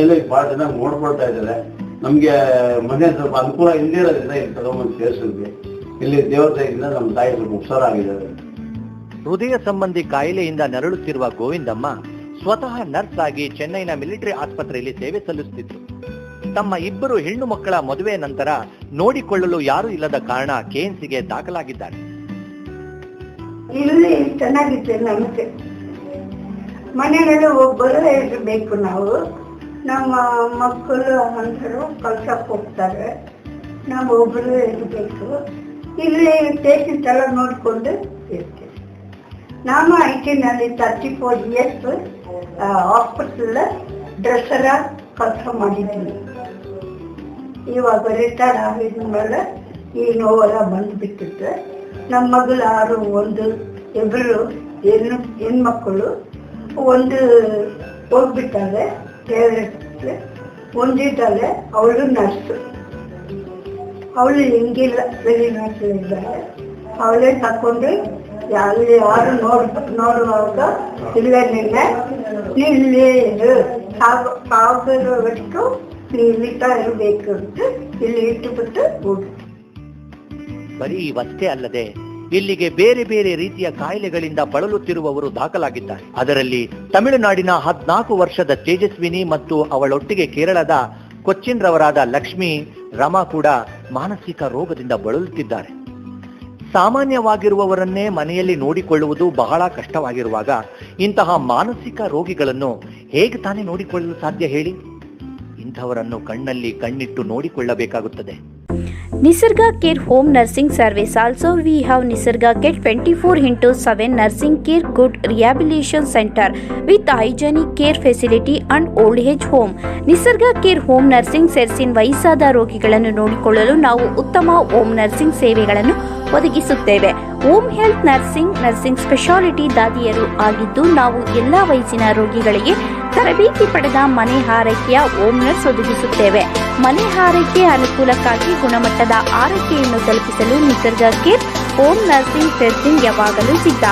ಎಲ್ಲ ಭಾಳ ಚೆನ್ನಾಗಿ ನೋಡ್ಕೊಳ್ತಾ ಇದ್ದಾರೆ. ನಮಗೆ ಮನೆ ಸ್ವಲ್ಪ ಅನುಕೂಲ ಇಲ್ಲದೇ ಇರೋದ್ರಿಂದ ಇಲ್ಲಿ ತಗೊಂಬಂದು ಸೇರಿಸಿದ್ವಿ. ಇಲ್ಲಿ ದೇವರ ದಯೆಯಿಂದ ನಮ್ಮ ತಾಯಿ ಸ್ವಲ್ಪ ಹುಷಾರಾಗಿದ್ದಾರೆ. ಹೃದಯ ಸಂಬಂಧಿ ಕಾಯಿಲೆಯಿಂದ ನರಳುತ್ತಿರುವ ಗೋವಿಂದಮ್ಮ ಸ್ವತಃ ನರ್ಸ್ ಆಗಿ ಚೆನ್ನೈನ ಮಿಲಿಟರಿ ಆಸ್ಪತ್ರೆಯಲ್ಲಿ ಸೇವೆ ಸಲ್ಲಿಸುತ್ತಿದ್ರು. ತಮ್ಮ 2 ಹೆಣ್ಣು ಮಕ್ಕಳ ಮದುವೆ ನಂತರ ನೋಡಿಕೊಳ್ಳಲು ಯಾರು ಇಲ್ಲದ ಕಾರಣ ಕೆಎನ್ಸಿಗೆ ದಾಖಲಾಗಿದ್ದಾರೆ. ಇಲ್ಲಿ ಚೆನ್ನಾಗಿತ್ತು ನಮಗೆ. ಮನೆಯಲ್ಲಿ ಒಬ್ಬರು ಇರಬೇಕು. ನಾವು ನಮ್ಮ ಮಕ್ಕಳು ಅಂದರು ಕಲ್ಸಕ್ಕೆ ಹೋಗ್ತಾರೆ. ನಾವು ಒಬ್ಬರು ಇರಬೇಕು. ಇಲ್ಲಿ ಪೇಷಂಟ್ ಎಲ್ಲ ನೋಡಿಕೊಂಡು ಇರ್ತೀವಿ. ನಾನು ಐಟಿನಲ್ಲಿ 34 ಇಯರ್ಸ್ ಹಾಸ್ಪಿಟಲ್ ಡ್ರೆಸ್ಸರ ಕೆಲಸ ಮಾಡಿದ್ದೀನಿ. ಇವಾಗ ರಿಟೈರ್ಡ್ ಆಗಿದ್ಮೇಲೆ ಈ ನೋವೆಲ್ಲ ಬಂದುಬಿಟ್ಟಿತ್ತು. ನಮ್ಮ ಮಗಳು 6, 1 2 ಹೆಣ್ಮಕ್ಕಳು. ಒಂದು ಹೋಗ್ಬಿಟ್ಟಾಳೆ ದೇವರಕ್ಕೆ. ಒಂದಿದ್ದಾಳೆ, ಅವಳು ನರ್ಸು. ಅವಳು ಹಿಂಗಿಲ್ಲ, ವೆರಿ ನರ್ಸ್ ಇದ್ದಾಳೆ. ಅವಳೇ ತಕೊಂಡು ಅಲ್ಲಿ ಯಾರು ನೋಡುವಾಗ ಇಲ್ಲೇ ನಿನ್ನೆ ಇರು ಸಾಗರವಷ್ಟು ನೀವಿತಾ ಇರಬೇಕು ಅಂತ ಇಲ್ಲಿ ಇಟ್ಟುಬಿಟ್ಟು ಹೋಗಿ. ಬರೀ ಇವಷ್ಟೇ ಅಲ್ಲದೆ ಇಲ್ಲಿಗೆ ಬೇರೆ ಬೇರೆ ರೀತಿಯ ಕಾಯಿಲೆಗಳಿಂದ ಬಳಲುತ್ತಿರುವವರು ದಾಖಲಾಗಿದ್ದಾರೆ. ಅದರಲ್ಲಿ ತಮಿಳುನಾಡಿನ 14 ವರ್ಷದ ತೇಜಸ್ವಿನಿ ಮತ್ತು ಅವಳೊಟ್ಟಿಗೆ ಕೇರಳದ ಕೊಚ್ಚಿನ್ ರವರಾದ ಲಕ್ಷ್ಮಿ ರಮಾ ಕೂಡ ಮಾನಸಿಕ ರೋಗದಿಂದ ಬಳಲುತ್ತಿದ್ದಾರೆ. ಸಾಮಾನ್ಯವಾಗಿರುವವರನ್ನೇ ಮನೆಯಲ್ಲಿ ನೋಡಿಕೊಳ್ಳುವುದು ಬಹಳ ಕಷ್ಟವಾಗಿರುವಾಗ ಇಂತಹ ಮಾನಸಿಕ ರೋಗಿಗಳನ್ನು ಹೇಗೆ ತಾನೇ ನೋಡಿಕೊಳ್ಳಲು ಸಾಧ್ಯ ಹೇಳಿ? ಇಂಥವರನ್ನು ಕಣ್ಣಲ್ಲಿ ಕಣ್ಣಿಟ್ಟು ನೋಡಿಕೊಳ್ಳಬೇಕಾಗುತ್ತದೆ. Nisarga Care Home Nursing Service. Also we have Nisarga Care 24/7 Nursing Care Good Rehabilitation Center with hygienic care facility and old age home. Nisarga Care Home Nursing ಸೇರಿಸಿನ ವಯಸ್ಸಾದ ರೋಗಿಗಳನ್ನು ನೋಡಿಕೊಳ್ಳಲು ನಾವು ಉತ್ತಮ ಹೋಮ್ ನರ್ಸಿಂಗ್ ಸೇವೆಗಳನ್ನು ಒದಗಿಸುತ್ತೇವೆ. ಹೋಮ್ ಹೆಲ್ತ್ ನರ್ಸಿಂಗ್ ಸ್ಪೆಷಾಲಿಟಿ ದಾದಿಯರು ಆಗಿದ್ದು ನಾವು ಎಲ್ಲ ವಯಸ್ಸಿನ ರೋಗಿಗಳಿಗೆ ತರಬೇತಿ ಪಡೆದ ಮನೆ ಆರೈಕೆಯ ಹೋಮ್ ನರ್ಸ್ ಒದಗಿಸುತ್ತೇವೆ. ಮನೆ ಆರೈಕೆ ಅನುಕೂಲಕ್ಕಾಗಿ ಗುಣಮಟ್ಟದ ಆರೈಕೆಯನ್ನು ತಲುಪಿಸಲು ನಿಸರ್ಗ ಕೇರ್ ಹೋಮ್ ನರ್ಸಿಂಗ್ ಸರ್ವಿಸ್ ಯಾವಾಗಲೂ ಸಿದ್ಧ.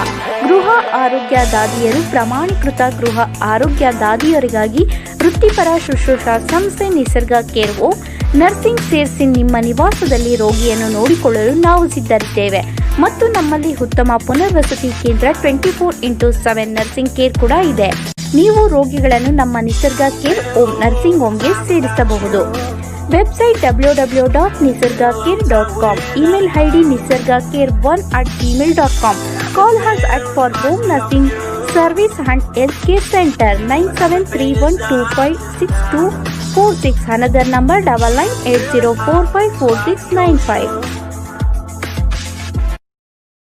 ಗೃಹ ಆರೋಗ್ಯ ದಾದಿಯರು ಪ್ರಮಾಣೀಕೃತ ಗೃಹ ಆರೋಗ್ಯ ದಾದಿಯರಿಗಾಗಿ ವೃತ್ತಿಪರ ಶುಶ್ರೂಷಾ ಸಂಸ್ಥೆ ನಿಸರ್ಗ ಕೇರ್ ಹೋಮ್ ನರ್ಸಿಂಗ್ ಸೇರಿಸಿ ನಿಮ್ಮ ನಿವಾಸದಲ್ಲಿ ರೋಗಿಯನ್ನು ನೋಡಿಕೊಳ್ಳಲು ನಾವು ಸಿದ್ಧರಿದ್ದೇವೆ ಮತ್ತು ನಮ್ಮಲ್ಲಿ ಉತ್ತಮ ಪುನರ್ವಸತಿ ಕೇಂದ್ರ 24/7 ನರ್ಸಿಂಗ್ ಕೇರ್ ಕೂಡ ಇದೆ. ನೀವು ರೋಗಿಗಳನ್ನು ನಮ್ಮ ನಿಸರ್ಗ ಕೇರ್ ಹೋಮ್ ನರ್ಸಿಂಗ್ ಹೋಮ್ಗೆ ಸೇರಿಸಬಹುದು. Website www.nisargacare.com. Email ID nisargacare1@gmail.com. Call us for home nursing service and healthcare center 9731256246. Another number 9980454695.